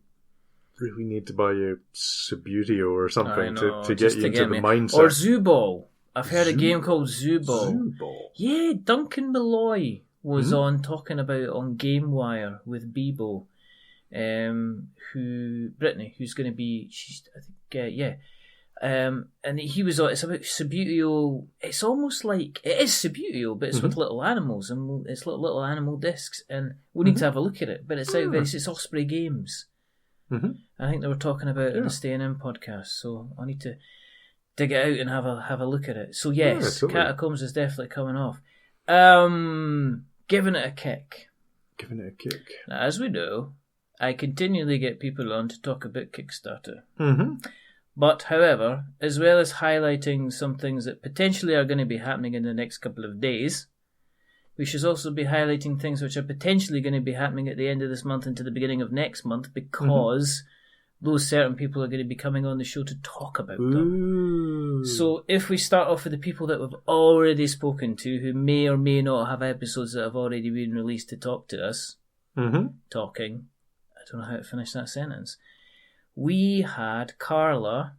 really need to buy a Subbuteo or something to get you into the mindset. Or Zooball. I've heard a game called Zooball. Zooball? Yeah, Duncan Malloy was on talking about it on GameWire with Bebo. Brittany, who's going to be, and he was it's about Subbuteo. It's almost like it is Subbuteo, but it's with little animals and it's little animal discs, and we need to have a look at it. But it's out there. It's Osprey Games. I think they were talking about it in the Staying In podcast, so I need to dig it out and have a look at it. So yes, totally. Catacombs is definitely coming off. Giving it a kick. Now, as we know, I continually get people on to talk about Kickstarter. But, however, as well as highlighting some things that potentially are going to be happening in the next couple of days, we should also be highlighting things which are potentially going to be happening at the end of this month into the beginning of next month, because those certain people are going to be coming on the show to talk about them. So if we start off with the people that we've already spoken to, who may or may not have episodes that have already been released to talk to us, talking, I don't know how to finish that sentence. We had Carla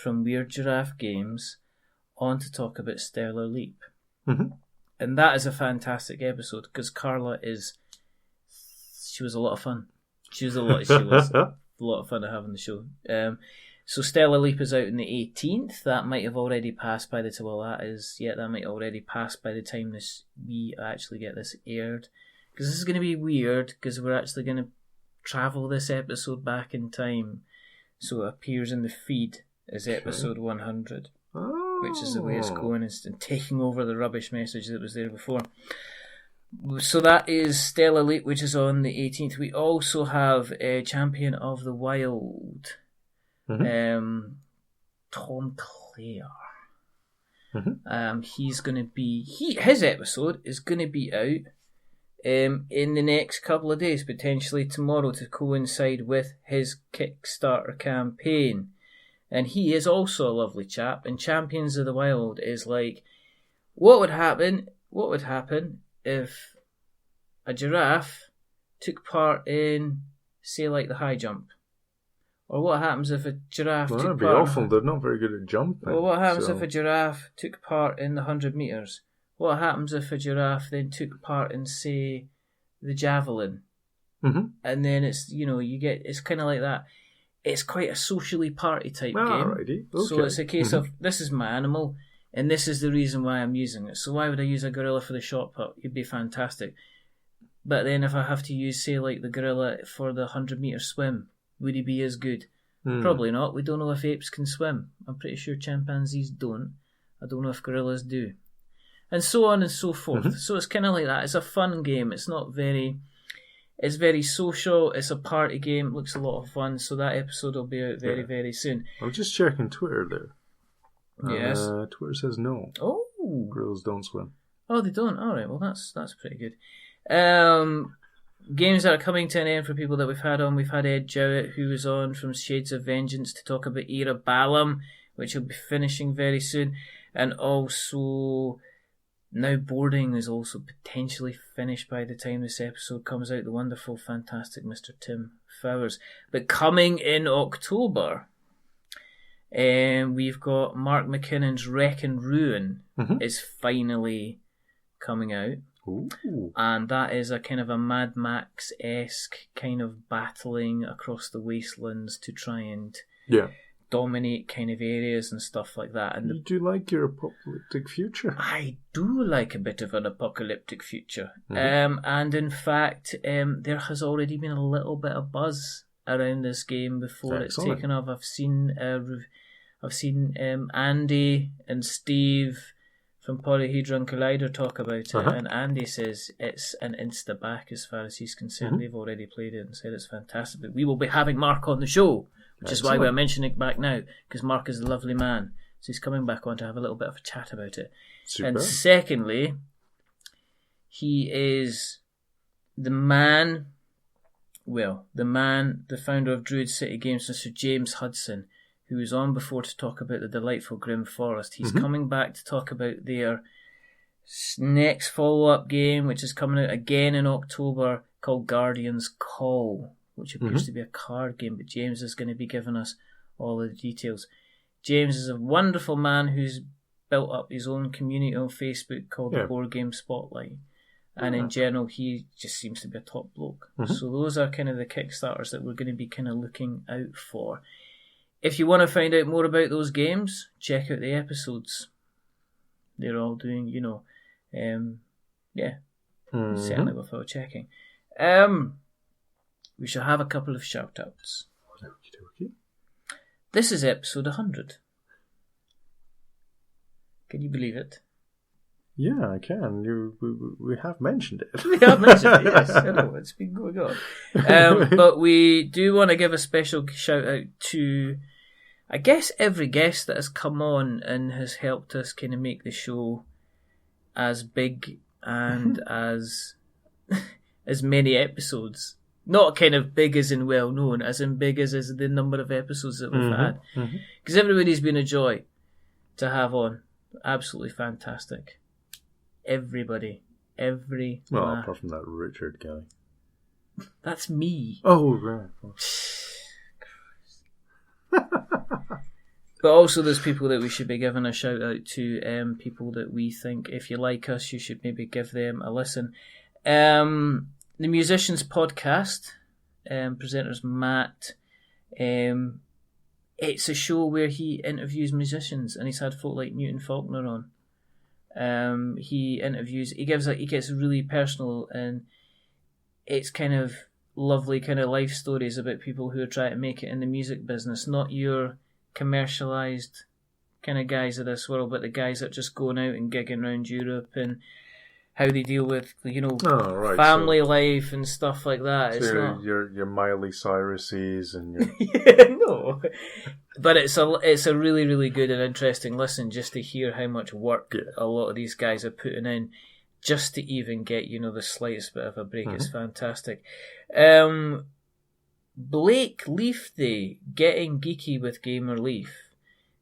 from Weird Giraffe Games on to talk about Stellar Leap. And that is a fantastic episode because Carla she was a lot of fun. She was a lot of fun to have on the show. So Stellar Leap is out on the 18th. That might have already passed by the time, that might already pass by the time we actually get this aired. Because this is going to be weird because we're actually going to travel this episode back in time so it appears in the feed as episode 100, which is the way it's going, and taking over the rubbish message that was there before. So that is Stellar Leap, which is on the 18th. We also have a Champion of the Wild, Tom Clare. He's going to be his episode is going to be out in the next couple of days, potentially tomorrow, to coincide with his Kickstarter campaign. And he is also a lovely chap, and Champions of the Wild is like, what would happen if a giraffe took part in, say, like the high jump? Or what happens if a giraffe took part... That'd be awful, they're not very good at jumping. Well, what happens if a giraffe took part in the 100 metres? What happens if a giraffe then took part in, say, the javelin? And then it's, it's kind of like that. It's quite a socially party type game. Okay. So it's a case of, this is my animal, and this is the reason why I'm using it. So why would I use a gorilla for the shot put? It'd be fantastic. But then if I have to use, say, like the gorilla for the 100-metre swim, would he be as good? Probably not. We don't know if apes can swim. I'm pretty sure chimpanzees don't. I don't know if gorillas do. And so on and so forth. So it's kind of like that. It's a fun game. It's not very... It's very social. It's a party game. Looks a lot of fun. So that episode will be out very, very soon. I'm just checking Twitter there. Yes. Twitter says no. Oh. Girls don't swim. Oh, they don't. All right. Well, that's pretty good. Games that are coming to an end for people that we've had on. We've had Ed Jowett, who was on from Shades of Vengeance, to talk about Era Balam, which will be finishing very soon. And also, now Boarding is also potentially finished by the time this episode comes out. The wonderful, fantastic Mr. Tim Fowers. But coming in October, we've got Mark McKinnon's Wreck and Ruin is finally coming out. Ooh. And that is a kind of a Mad Max-esque kind of battling across the wastelands to try and dominate kind of areas and stuff like that. And you do like your apocalyptic future? I do like a bit of an apocalyptic future. And in fact, there has already been a little bit of buzz around this game before it's taken off. I've seen Andy and Steve from Polyhedron Collider talk about it, and Andy says it's an insta-back as far as he's concerned. They've already played it and said it's fantastic. But we will be having Mark on the show, which is why we're mentioning it back now, because Mark is a lovely man. So he's coming back on to have a little bit of a chat about it. Super. And secondly, he is the founder of Druid City Games, Mr. James Hudson, who was on before to talk about the delightful Grim Forest. He's coming back to talk about their next follow-up game, which is coming out again in October, called Guardian's Call, which appears to be a card game, but James is going to be giving us all the details. James is a wonderful man who's built up his own community on Facebook called the Boardgame Spotlight. And in general, he just seems to be a top bloke. So those are kind of the Kickstarters that we're going to be kind of looking out for. If you want to find out more about those games, check out the episodes. They're all doing, certainly without checking. We shall have a couple of shout-outs. Okey-dokey. This is episode 100. Can you believe it? Yeah, I can. We have mentioned it. We have mentioned it, yes. I know, it's been going on. But we do want to give a special shout out to, I guess, every guest that has come on and has helped us kind of make the show as big and as many episodes. Not kind of big as in well known, as in big as the number of episodes that we've had. Because everybody's been a joy to have on. Absolutely fantastic. Everybody. Well, apart from that Richard guy. That's me. Oh, right. But also there's people that we should be giving a shout out to, people that we think, if you like us, you should maybe give them a listen. The Musicians Podcast, presenters Matt, it's a show where he interviews musicians, and he's had folk like Newton Faulkner on. He gets really personal, and it's kind of lovely kind of life stories about people who are trying to make it in the music business, not your commercialised kind of guys of this world, but the guys that are just going out and gigging around Europe and how they deal with, family life and stuff like that. So it's not your Miley Cyruses and your... yeah, no. But it's a really, really good and interesting listen just to hear how much work a lot of these guys are putting in just to even get, the slightest bit of a break. It's fantastic. Blake Leafday, Getting Geeky with Gamer Leaf.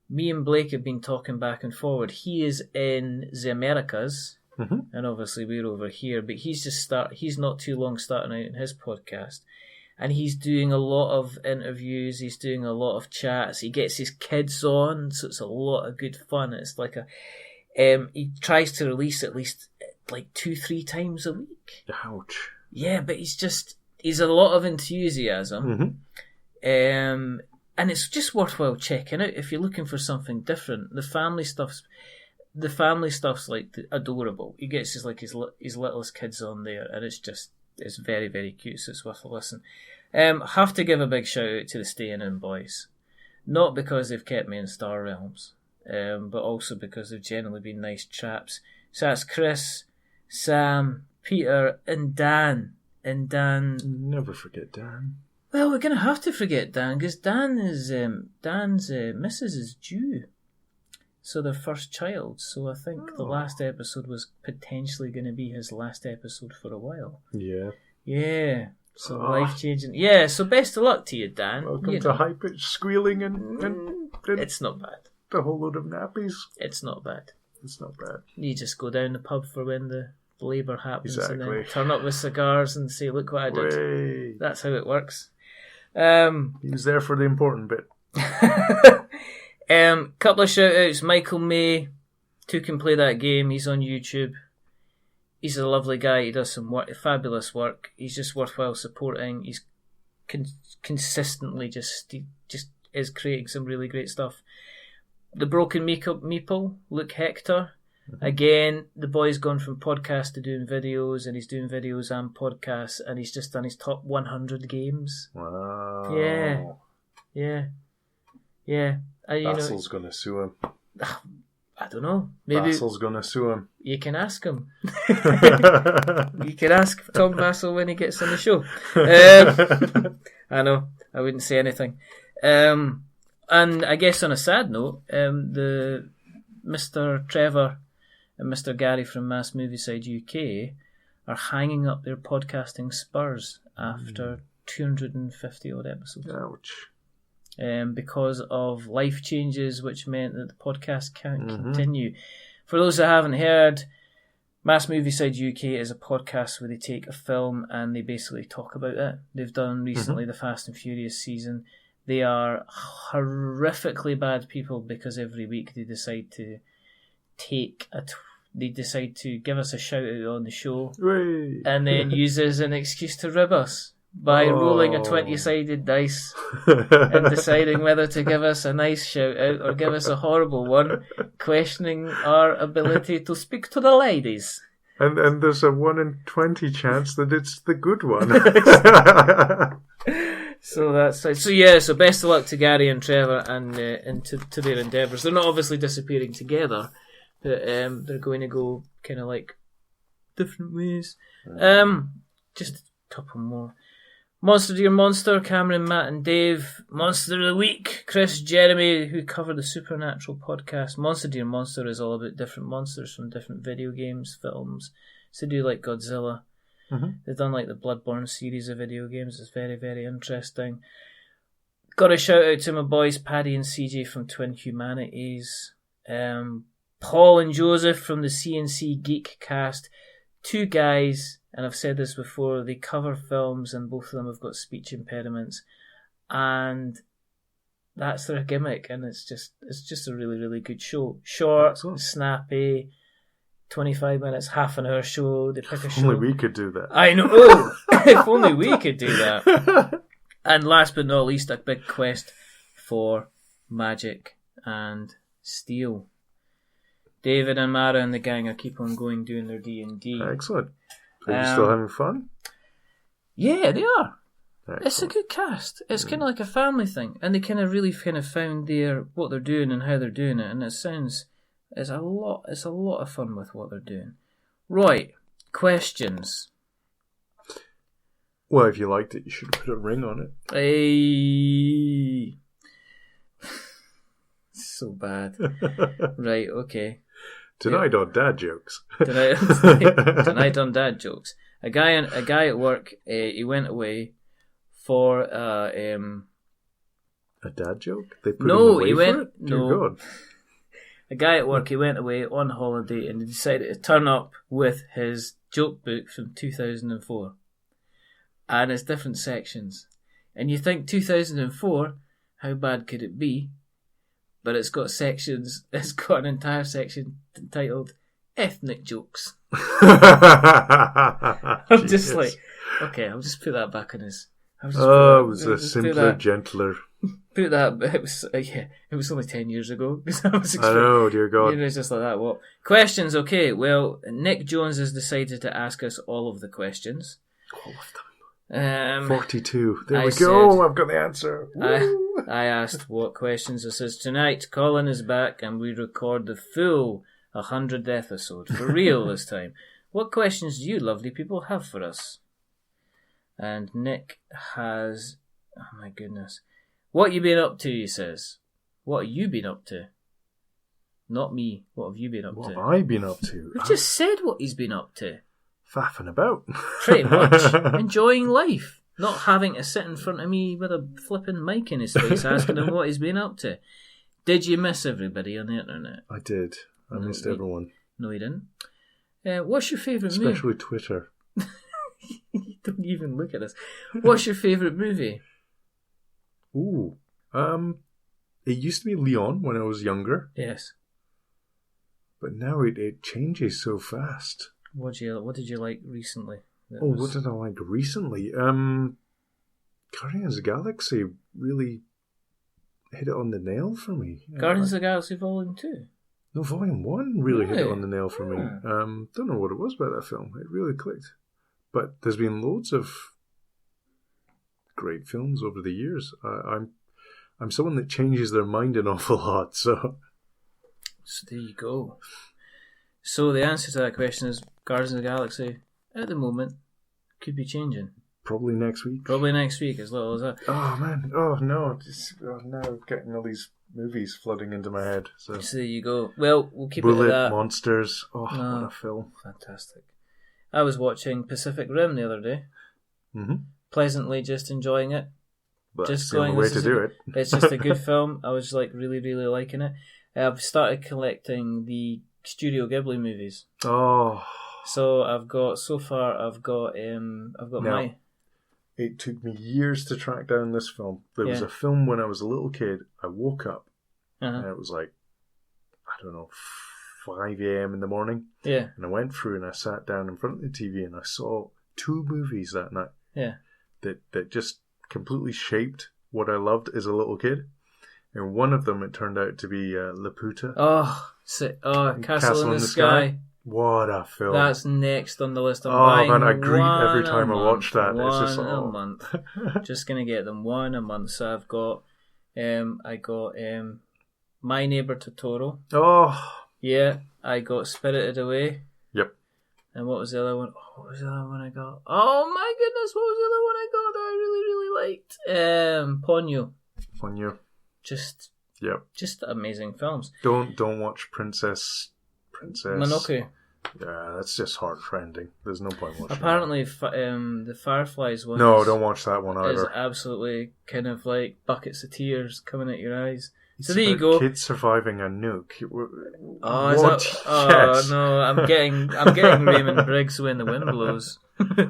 Me and Blake have been talking back and forward. He is in the Americas, and obviously we're over here, but he's not too long starting out in his podcast. And he's doing a lot of interviews, he's doing a lot of chats, he gets his kids on, so it's a lot of good fun. It's like he tries to release at least like 2-3 times a week. Ouch. Yeah, but he's a lot of enthusiasm. And it's just worthwhile checking out if you're looking for something different. The family stuff's like adorable. He gets his littlest kids on there, and it's very, very cute, so it's worth a listen. Have to give a big shout out to the Staying In boys. Not because they've kept me in Star Realms, but also because they've generally been nice chaps. So that's Chris, Sam, Peter and Dan and Dan... Never forget Dan. Well, we're going to have to forget Dan, because Dan's missus is due. So their first child. So I think the last episode was potentially going to be his last episode for a while. Yeah. Yeah. So life-changing. Yeah, so best of luck to you, Dan. Welcome to high-pitched squealing and it's not bad. A whole load of nappies. It's not bad. It's not bad. You just go down the pub for when the labour happens and Exactly. then turn up with cigars and say, look what I did. Way. That's how it works. He was there for the important bit. Couple of shout-outs. Michael May, Toucan Play That Game. He's on YouTube. He's a lovely guy. He does some fabulous work. He's just worthwhile supporting. He's consistently just is creating some really great stuff. The Broken Meeple, Luke Hector. Again, the boy's gone from podcast to doing videos, and he's doing videos and podcasts, and he's just done his top 100 games. Wow. Yeah. Basil's going to sue him. I don't know. Maybe Basil's going to sue him. you can ask him. You can ask Tom Basil when he gets on the show. I know. I wouldn't say anything. And I guess on a sad note, the Mr. Trevor and Mr. Gary from Mass Moviecide UK are hanging up their podcasting spurs after 250 odd episodes. Ouch. Because of life changes, which meant that the podcast can't continue. For those that haven't heard, Mass Moviecide UK is a podcast where they take a film and they basically talk about it. They've done recently the Fast and Furious season. They are horrifically bad people because every week they decide to give us a shout out on the show and then use it as an excuse to rib us by rolling a 20-sided dice and deciding whether to give us a nice shout out or give us a horrible one, questioning our ability to speak to the ladies. And there's a 1 in 20 chance that it's the good one. So that's so best of luck to Gary and Trevor and to their endeavours. They're not obviously disappearing together, but they're going to go kind of like different ways. Just a couple more. Monster Dear Monster, Cameron, Matt and Dave. Monster of the Week, Chris, Jeremy, who cover the Supernatural podcast. Monster Dear Monster is all about different monsters from different video games, films. So they do like Godzilla. They've done like the Bloodborne series of video games. It's very, very interesting. Got a shout out to my boys Paddy and CJ from Twin Humanities. Paul and Joseph from the CNC Geek cast. Two guys, and I've said this before, they cover films and both of them have got speech impediments. And that's their gimmick, and it's just a really, really good show. Short, snappy, 25 minutes, half an hour show. They pick a show. Only we could do that. I know. If only we could do that. And last but not least, a big quest for magic and steel. David and Mara and the gang are keep on going doing their D&D. Excellent. Are you still having fun? Yeah, they are. Excellent. It's a good cast. It's kind of like a family thing, and they kind of really found what they're doing and how they're doing it, and it's a lot of fun with what they're doing. Right, questions. Well, if you liked it, you should put a ring on it. Hey. So bad. Right, okay. Tonight on dad jokes. Tonight on dad jokes. A guy at work. He went away for a dad joke. They put no. him away He for went it? Dear no. God. A guy at work. He went away on holiday and he decided to turn up with his joke book from 2004, and it's different sections. And you think 2004? How bad could it be? But it's got sections. It's got an entire section entitled "Ethnic Jokes." I'm just like, okay, I'll just put that back on his. It was a simpler, gentler. Put that. It was it was only 10 years ago. I know, dear God. You know, it's just like that. What questions? Okay, well, Nick Jones has decided to ask us all of the questions. All of them. 42. There we go. I've got the answer. I asked what questions. I says, tonight Colin is back and we record the full 100th episode. For real this time. What questions do you lovely people have for us? And Nick has... Oh my goodness. What you been up to, he says. What have you been up to? Not me. What have you been up to? What have I been up to? We've just said what he's been up to. Faffing about. Pretty much. Enjoying life. Not having to sit in front of me with a flipping mic in his face asking him what he's been up to. Did you miss everybody on the internet? I did. I missed everyone. No, you didn't. What's your favourite movie? Especially Twitter. You don't even look at us. What's your favourite movie? Ooh. It used to be Leon when I was younger. Yes. But now it changes so fast. What did you like recently? What did I like recently? Guardians of the Galaxy really hit it on the nail for me. Guardians of the Galaxy Volume 2? No, Volume 1 really hit it on the nail for me. Don't know what it was about that film. It really clicked. But there's been loads of great films over the years. I'm someone that changes their mind an awful lot, so there you go. So the answer to that question is Guardians of the Galaxy, at the moment, could be changing. Probably next week, as little as that. Oh, man. Oh, no. Now I'm getting all these movies flooding into my head. So there you go. Well, we'll keep Bullet, it at that. Monsters. Oh, what a film. Fantastic. I was watching Pacific Rim the other day. Mm-hmm. Pleasantly just enjoying it. But just the only way to do it. It's just a good film. I was really, really liking it. I've started collecting the Studio Ghibli movies. Oh. So I've got my... It took me years to track down this film. There was a film when I was a little kid. I woke up and it was like, I don't know, 5 a.m. in the morning. Yeah. And I went through and I sat down in front of the TV and I saw 2 movies that night. Yeah. That just completely shaped what I loved as a little kid. And one of them, it turned out to be Laputa. Castle in the Sky. What a film. That's next on the list. I grieve every time I watch that. One it's just a month. Just going to get them one a month. So I've got My Neighbour Totoro. Oh. Yeah, I got Spirited Away. Yep. And what was the other one? What was the other one I got? Oh my goodness, what was the other one I got that I really, really liked? Ponyo. Just amazing films. Don't watch Princess Mononoke. Yeah, that's just heart-rending. There's no point watching. Apparently, the Fireflies one. No, don't watch that one either. Is absolutely kind of like buckets of tears coming out your eyes. It's so there you go. Kids surviving a nuke. Yes. No, I'm getting Raymond Briggs when the wind blows.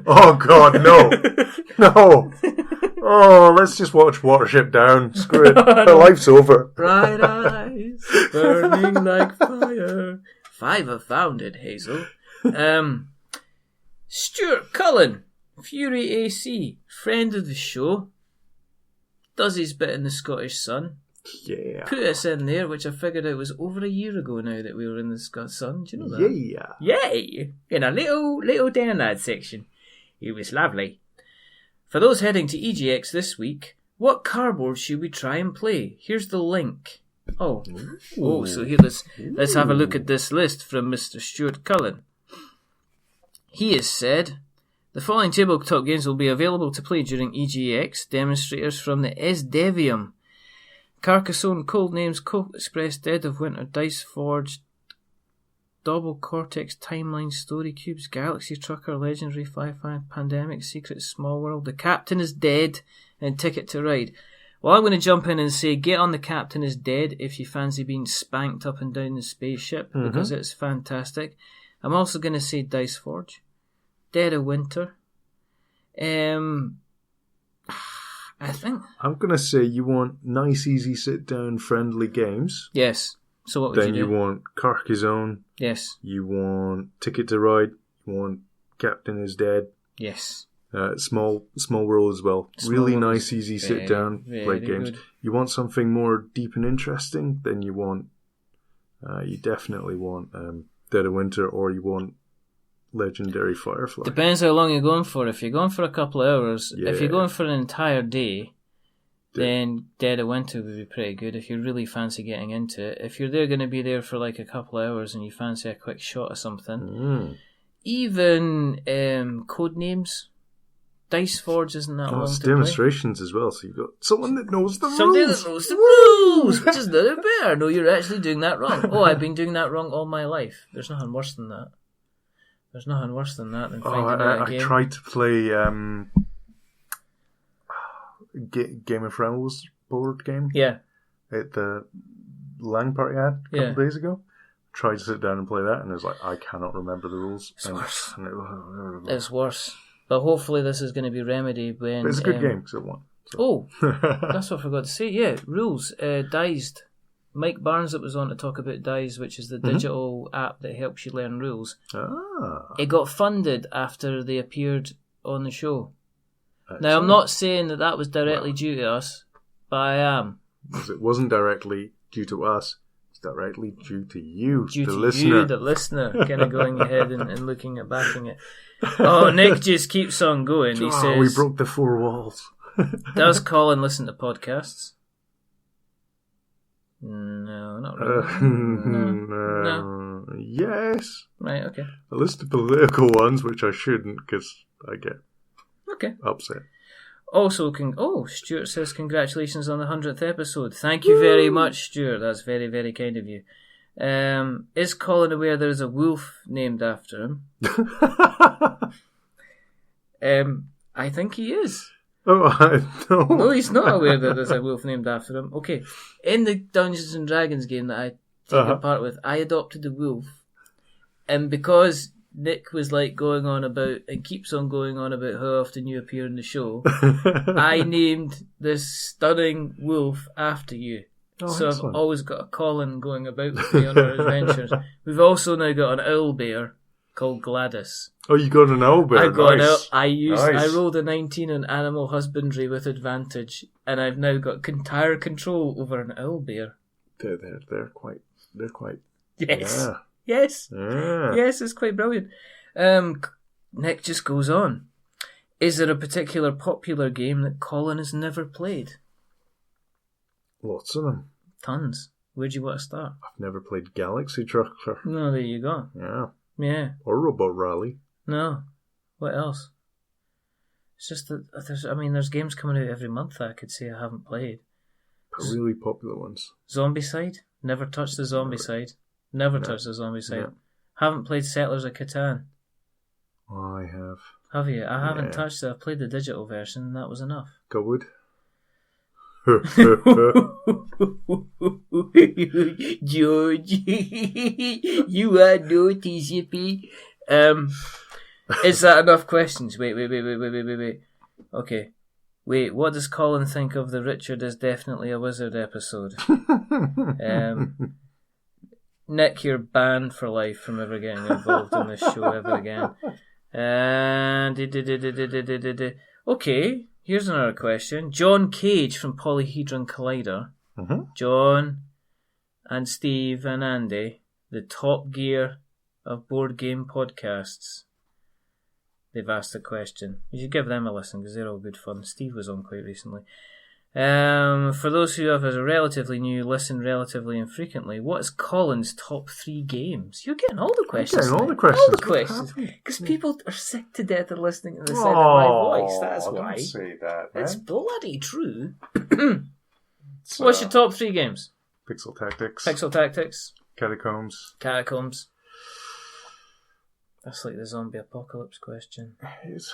Oh God, no, no. Oh, let's just watch Watership Down. Screw it. My life's over. Bright eyes burning like fire. 5 have found it, Hazel. Stuart Cullen, Fury AC, friend of the show, does his bit in the Scottish Sun. Yeah. Put us in there, which I figured out was over a year ago now that we were in the Scottish Sun. Do you know that? Yeah. Yay! In a little download section. It was lovely. For those heading to EGX this week, what cardboard should we try and play? Here's the link. So here let's have a look at this list from Mr. Stuart Cullen. He has said, the following tabletop games will be available to play during EGX. Demonstrators from the Esdevium, Carcassonne, Codenames, Colt Express, Dead of Winter, Dice Forge, Double Cortex, Timeline, Story Cubes, Galaxy Trucker, Legendary, Fi-Fi, Pandemic, Secret, Small World, The Captain is Dead, and Ticket to Ride. Well, I'm going to jump in and say get on The Captain is Dead if you fancy being spanked up and down the spaceship, because it's fantastic. I'm also going to say Dice Forge, Dead of Winter. I think I'm going to say you want nice, easy, sit-down, friendly games. Yes. So what would then you do? You want Carcassonne. Yes. You want Ticket to Ride. You want Captain is Dead. Yes. Small World as well. Really nice, easy, sit-down, play games. Good. You want something more deep and interesting, then you want... you definitely want Dead of Winter, or you want Legendary Firefly. Depends how long you're going for. If you're going for a couple of hours, if you're going for an entire day, then Dead of Winter would be pretty good if you really fancy getting into it. If you're going to be there for like a couple of hours and you fancy a quick shot of something, even Codenames Dice Forge isn't that long it's to play. demonstrations as well, so you've got someone that knows the Somebody rules. that knows the rules, which is not better. No, you're actually doing that wrong. Oh, I've been doing that wrong all my life. There's nothing worse than that. There's nothing worse than that than finding out a game. I tried to play Game of Thrones board game. Yeah. At the LAN party I had a couple of days ago. Tried to sit down and play that, and it was like, I cannot remember the rules. It's worse. It's worse. But hopefully this is going to be remedied when... But it's a good game, because it won. So. Oh, that's what I forgot to say. Yeah, rules. Dized. Mike Barnes that was on to talk about Dized, which is the digital app that helps you learn rules. It got funded after they appeared on the show. Excellent. Now, I'm not saying that was directly due to us, but I am. Because it wasn't directly due to us. Directly due to you, due the to listener. You, the listener, kind of going ahead and looking at backing it. Oh, Nick just keeps on going. He says, we broke the four walls. Does Colin listen to podcasts? No, not really. No. Yes. Right, okay. I listen to political ones, which I shouldn't, because I get upset. Also, Stuart says congratulations on the 100th episode. Thank you very much, Stuart. That's very, very kind of you. Is Colin aware there is a wolf named after him? I think he is. Oh, no. No, he's not aware that there's a wolf named after him. Okay. In the Dungeons and Dragons game that I take part with, I adopted the wolf. And because Nick was going on about and keeps on going on about how often you appear in the show, I named this stunning wolf after you. So excellent. I've always got a Colin going about with me on our adventures. We've also now got an owl bear called Gladys. Oh, you got an owl bear? I got an owl. I rolled a 19 on animal husbandry with advantage, and I've now got entire control over an owl bear. They're quite. Yes. Yeah. Yes. Yeah. Yes, it's quite brilliant. Nick just goes on. Is there a particular popular game that Colin has never played? Lots of them. Tons. Where do you want to start? I've never played Galaxy Trucker. No, there you go. Yeah. Yeah. Or Robot Rally. No. What else? It's just that there's games coming out every month that I could say I haven't played. But really popular ones. Zombicide? Never touched the Zombicide. Never touched the Zombicide. Yeah. Haven't played Settlers of Catan. I have. Have you? I haven't touched it. I've played the digital version and that was enough. Godwood. George, you are naughty, Zippy. Is that enough questions? Wait. Okay. Wait, what does Colin think of the Richard is definitely a wizard episode? Nick, you're banned for life from ever getting involved in this show ever again. And okay, here's another question. John Cage from Polyhedron Collider. Mm-hmm. John and Steve and Andy, the Top Gear of board game podcasts. They've asked a question. You should give them a listen because they're all good fun. Steve was on quite recently. For those who have a relatively new, listen relatively infrequently, what is Colin's top 3 games? You're getting all the questions. I'm getting all the questions. Because people are sick to death of listening to the sound of my voice. That's why. Don't say that, man. It's bloody true. What's your top 3 games? Pixel Tactics. Catacombs. That's like the zombie apocalypse question. It is.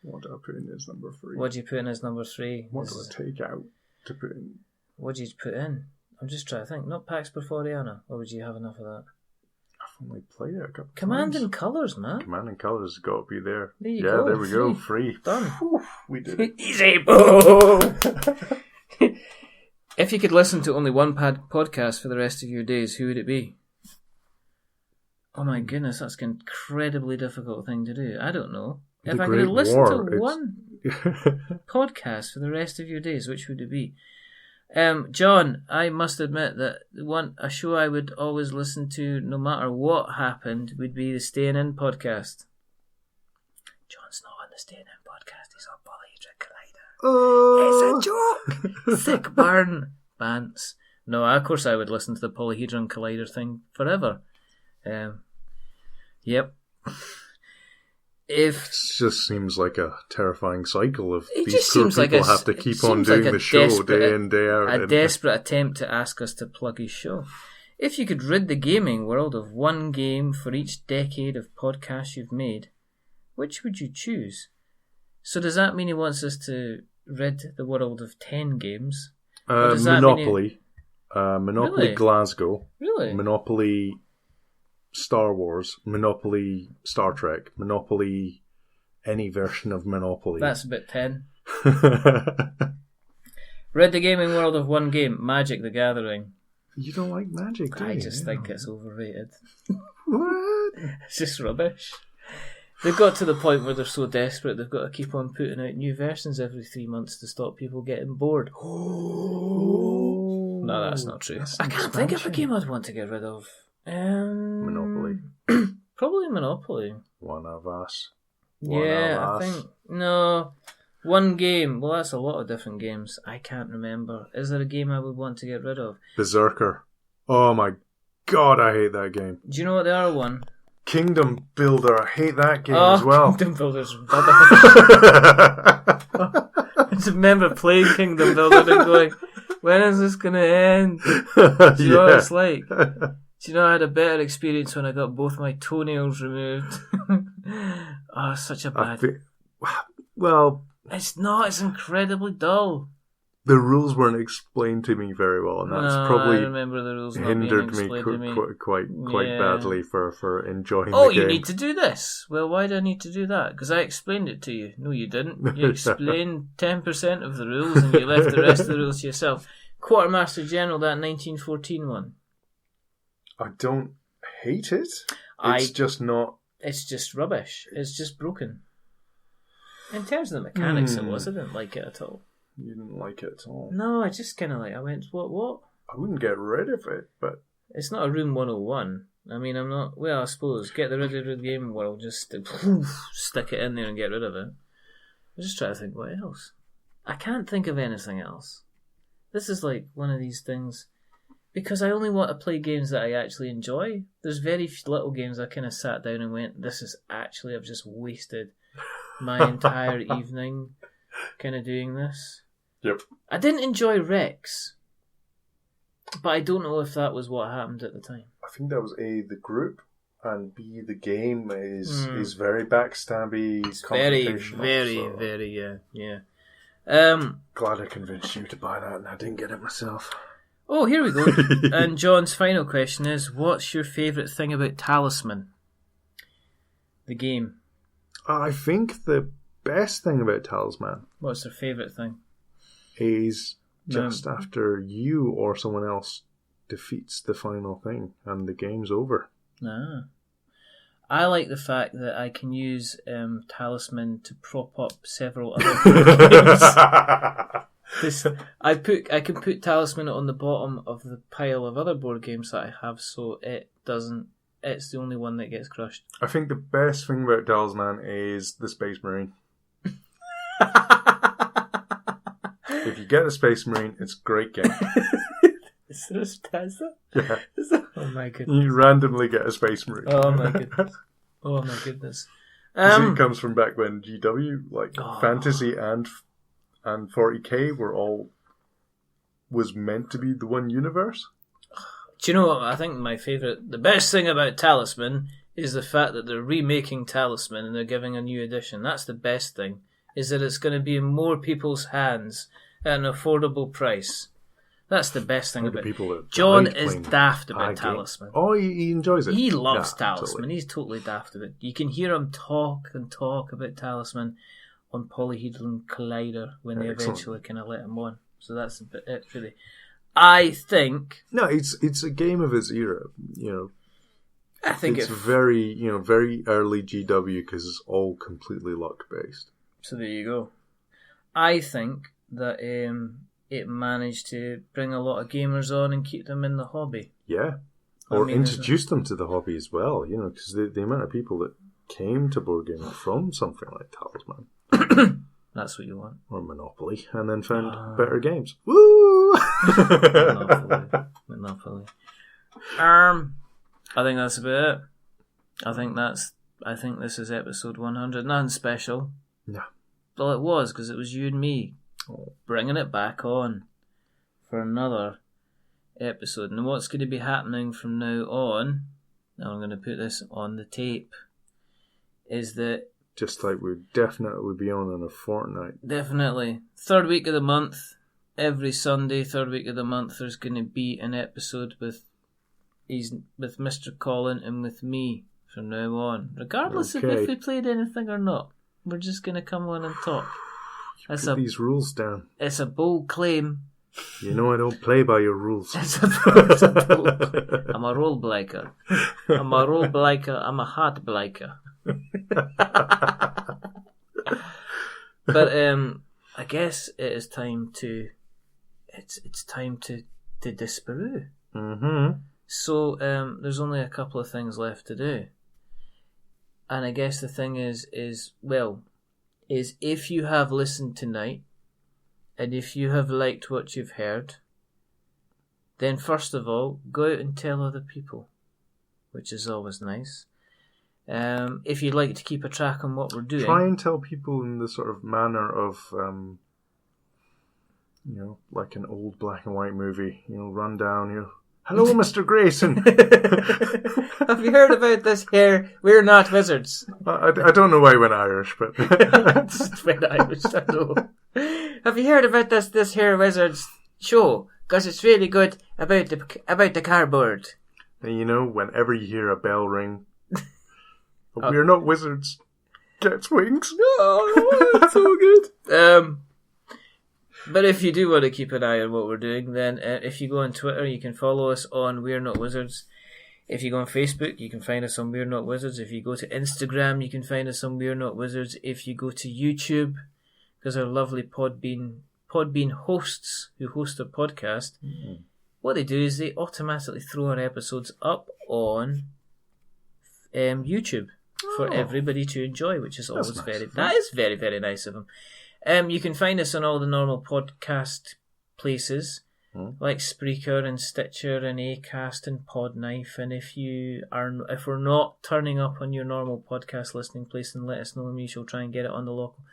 What do I put in as number 3? What do you put in as number 3? What do I take out to put in? What do you put in? I'm just trying to think. Not Pax Perforiana, or would you have enough of that? I've only played it a couple Command times. and Colours, man. Command and Colours has got to be there. There you go. There we go. Free. Done. Whew, we did it. Easy. Boom. If you could listen to only one podcast for the rest of your days, who would it be? Oh my goodness, that's an incredibly difficult thing to do. I don't know. If I could listen to one podcast for the rest of your days, which would it be? John, I must admit that a show I would always listen to no matter what happened would be the Staying In podcast. John's not on the Staying In podcast, he's on Polyhedron Collider. It's a joke! Thick barn bants. No, of course I would listen to the Polyhedron Collider thing forever. Yep. It just seems like a terrifying cycle of It these just poor seems like people a- have to it keep on seems like doing a the show desperate- day in, day out. A desperate attempt to ask us to plug his show. If you could rid the gaming world of one game for each decade of podcasts you've made, which would you choose? So does that mean he wants us to rid the world of 10 games? Or does that mean Monopoly. Monopoly Really? Glasgow. Really? Monopoly Star Wars. Monopoly Star Trek. Monopoly any version of Monopoly. That's about 10. Rid the gaming world of one game, Magic the Gathering. You don't like Magic, do you? I just think it's overrated. What? It's just rubbish. They've got to the point where they're so desperate they've got to keep on putting out new versions every 3 months to stop people getting bored. No, that's not true. I can't think of a game I'd want to get rid of. Monopoly. Probably Monopoly. One of us. I think... No. One game. Well, that's a lot of different games. I can't remember. Is there a game I would want to get rid of? Berserker. Oh my god, I hate that game. Do you know what the other one? Kingdom Builder. I hate that game as well. Kingdom Builder's rubbish. I just remember playing Kingdom Builder and going, when is this going to end? Do you know what it's like? Do you know I had a better experience when I got both my toenails removed? Oh, such a bad... Well... It's not, it's incredibly dull. The rules weren't explained to me very well, and that's I probably remember the rules not hindered being me explained to me. quite Yeah. badly for enjoying Oh, the game. you need to do this. Well, why do I need to do that? Because I explained it to you. No, you didn't. You explained 10% of the rules and you left the rest of the rules to yourself. Quartermaster General, that 1914 one. I don't hate it. It's just not... It's just rubbish. It's just broken. In terms of the mechanics, it was. I didn't like it at all. You didn't like it at all? No, I just kind of I went, what? I wouldn't get rid of it, but... It's not a Room 101. I mean, I'm not... Well, I suppose, get rid of the game world, just stick it in there and get rid of it. I'm just trying to think, what else? I can't think of anything else. This is like one of these things... Because I only want to play games that I actually enjoy. There's very little games I kind of sat down and went, this is actually... I've just wasted my entire evening kind of doing this. Yep. I didn't enjoy Rex, but I don't know if that was what happened at the time. I think that was A, the group, and B, the game is very backstabby, It's confrontational. very, yeah. Glad I convinced you to buy that and I didn't get it myself. Oh, here we go. And John's final question is, what's your favourite thing about Talisman? The game. I think the best thing about Talisman What's their favourite thing? is just after you or someone else defeats the final thing and the game's over. I like the fact that I can use Talisman to prop up several other games. I can put Talisman on the bottom of the pile of other board games that I have, so it's the only one that gets crushed. I think the best thing about Talisman is the Space Marine. If you get the Space Marine, it's a great game. Is there a stanza? Yeah. Oh my goodness. You randomly get a Space Marine. Oh my goodness. Oh my goodness. It comes from back when GW, Fantasy and 40k was meant to be the one universe. Do you know what? I think the best thing about Talisman is the fact that they're remaking Talisman and they're giving a new edition. That's the best thing, is that it's going to be in more people's hands at an affordable price. That's the best thing about it. John is daft about Talisman. Oh, he enjoys it. He loves Talisman. Totally. He's totally daft about it. You can hear him talk about Talisman on Polyhedron Collider when they eventually kind of let him on. So that's it, really. I think... No, it's a game of its era, you know. I think it's very early GW because it's all completely luck-based. So there you go. I think that it managed to bring a lot of gamers on and keep them in the hobby. Yeah. Or introduce them to the hobby as well, you know, because the amount of people that came to board gaming from something like Talisman. That's what you want. Or Monopoly, and then found better games. Woo! Monopoly. I think that's about it. I think that's I think this is episode 100. Nothing special. Yeah. Well, it was, because it was you and me bringing it back on for another episode. And what's going to be happening from now on, now I'm going to put this on the tape, is that... Just like we'd definitely be on in a fortnight. Definitely. Third week of the month, every Sunday, third week of the month, there's going to be an episode with Mr. Colin and with me from now on. Regardless of if we played anything or not. We're just going to come on and talk. Put these rules down. It's a bold claim. You know I don't play by your rules. It's a bold claim. I'm a role breaker. I'm a heart breaker. But I guess it is time to... It's time to disparoo. Mm-hmm. So there's only a couple of things left to do. And I guess the thing is if you have listened tonight, and if you have liked what you've heard, then first of all, go out and tell other people, which is always nice. If you'd like to keep a track on what we're doing, try and tell people in the sort of manner of, like an old black and white movie, run down, hello, Mr. Grayson. Have you heard about this here? We're not wizards. I don't know why I went Irish, but... Just went Irish, I know. Have you heard about this here wizards show? Because it's really good about the cardboard. And whenever you hear a bell ring, we're not wizards. Gets wings. Oh, that's so good. But if you do want to keep an eye on what we're doing, then if you go on Twitter, you can follow us on We're Not Wizards. If you go on Facebook, you can find us on We're Not Wizards. If you go to Instagram, you can find us on We're Not Wizards. If you go to YouTube, because our lovely Podbean hosts, who host a podcast, what they do is they automatically throw our episodes up on YouTube for everybody to enjoy, which is always that is very, very nice of them. You can find us on all the normal podcast places, like Spreaker and Stitcher and Acast and Podknife. And if we're not turning up on your normal podcast listening place, then let us know, and we shall try and get it on the local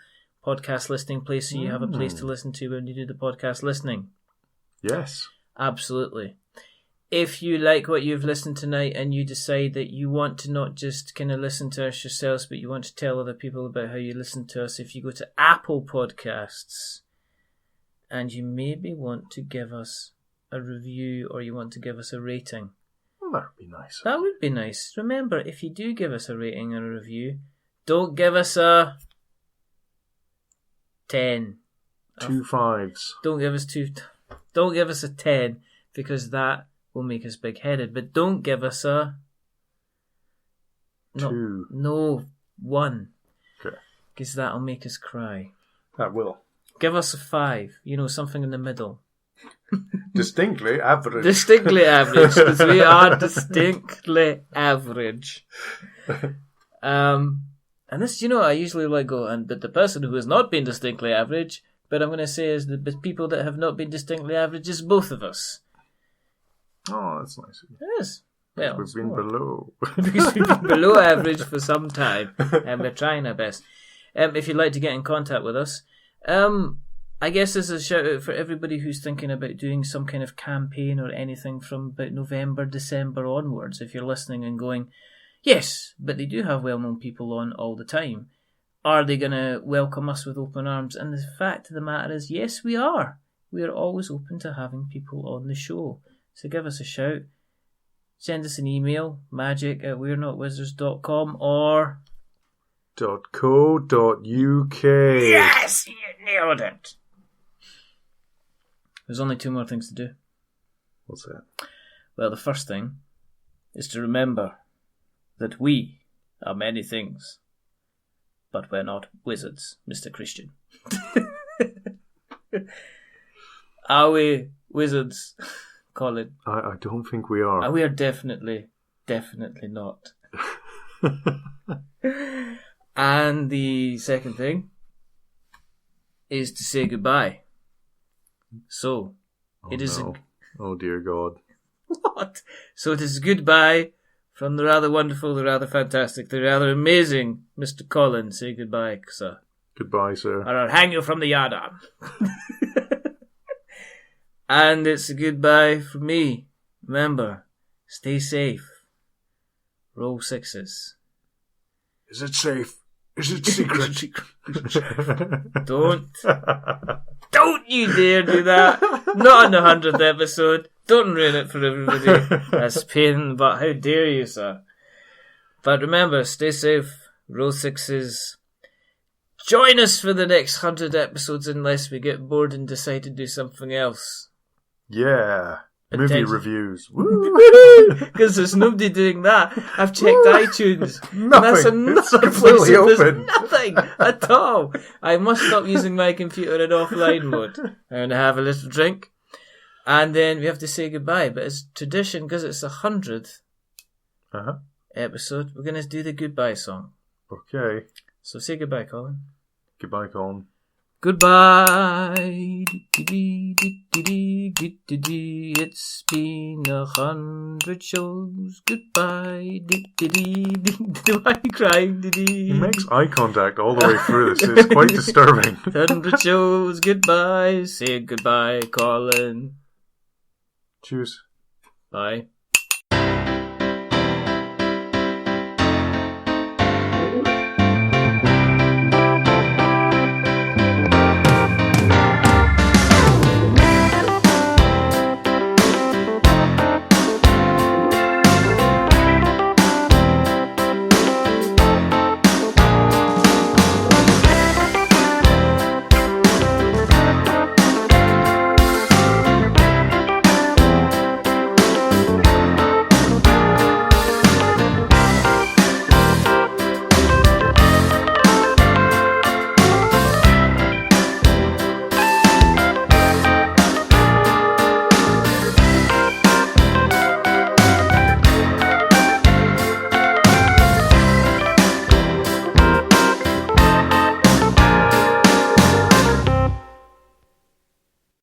podcast listening place, so you have a place to listen to when you do the podcast listening. Yes, absolutely. If you like what you've listened tonight and you decide that you want to not just kind of listen to us yourselves, but you want to tell other people about how you listen to us, if you go to Apple Podcasts and you maybe want to give us a review or you want to give us a rating. Well, that would be nice. That would be nice. Remember, if you do give us a rating or a review, don't give us a 10. 2 5s. Don't give us a 10, because that will make us big-headed. But don't give us a... 2. No, 1. Okay. Because that'll make us cry. That will. Give us a 5. Something in the middle. Distinctly average. Distinctly average, because we are distinctly average. And this, I usually but the person who has not been distinctly average, but I'm going to say is the people that have not been distinctly average is both of us. Oh, that's nice. It is. Well, we've been below. Because we've been below average for some time, and we're trying our best. If you'd like to get in contact with us, I guess this is a shout out for everybody who's thinking about doing some kind of campaign or anything from about November, December onwards. If you're listening and going, yes, but they do have well-known people on all the time. Are they going to welcome us with open arms? And the fact of the matter is, yes, we are. We are always open to having people on the show. So give us a shout. Send us an email, magic@we'renotwizards.com or... .co.uk. Yes! You nailed it! There's only 2 more things to do. What's that? Well, the first thing is to remember that we are many things, but we're not wizards, Mr. Christian. Are we wizards, Colin? I don't think we are. We are definitely not. And the second thing is to say goodbye. So, oh dear God. What? So it is goodbye from the rather wonderful, the rather fantastic, the rather amazing Mr. Colin, say goodbye, sir. Goodbye, sir. Or I'll hang you from the yardarm. And it's a goodbye from me. Remember, stay safe. Roll 6s. Is it safe? Is it secret? Don't you dare do that. Not on the 100th episode. Don't ruin it for everybody. That's a pain in the butt. How dare you, sir? But remember, stay safe. Roll 6s. Join us for the next 100 episodes unless we get bored and decide to do something else. Yeah. Movie reviews. Because there's nobody doing that. I've checked iTunes. Nothing. And that's another it's place completely where there's open. nothing at all. I must stop using my computer in offline mode. I'm going to have a little drink. And then we have to say goodbye. But it's tradition, because it's 100th episode, we're going to do the goodbye song. Okay. So say goodbye, Colin. Goodbye, Colin. Goodbye. It's been 100 shows. Goodbye. Do I cry? He makes eye contact all the way through this. It's quite disturbing. 100 shows. Goodbye. Say goodbye, Colin. Cheers. Bye.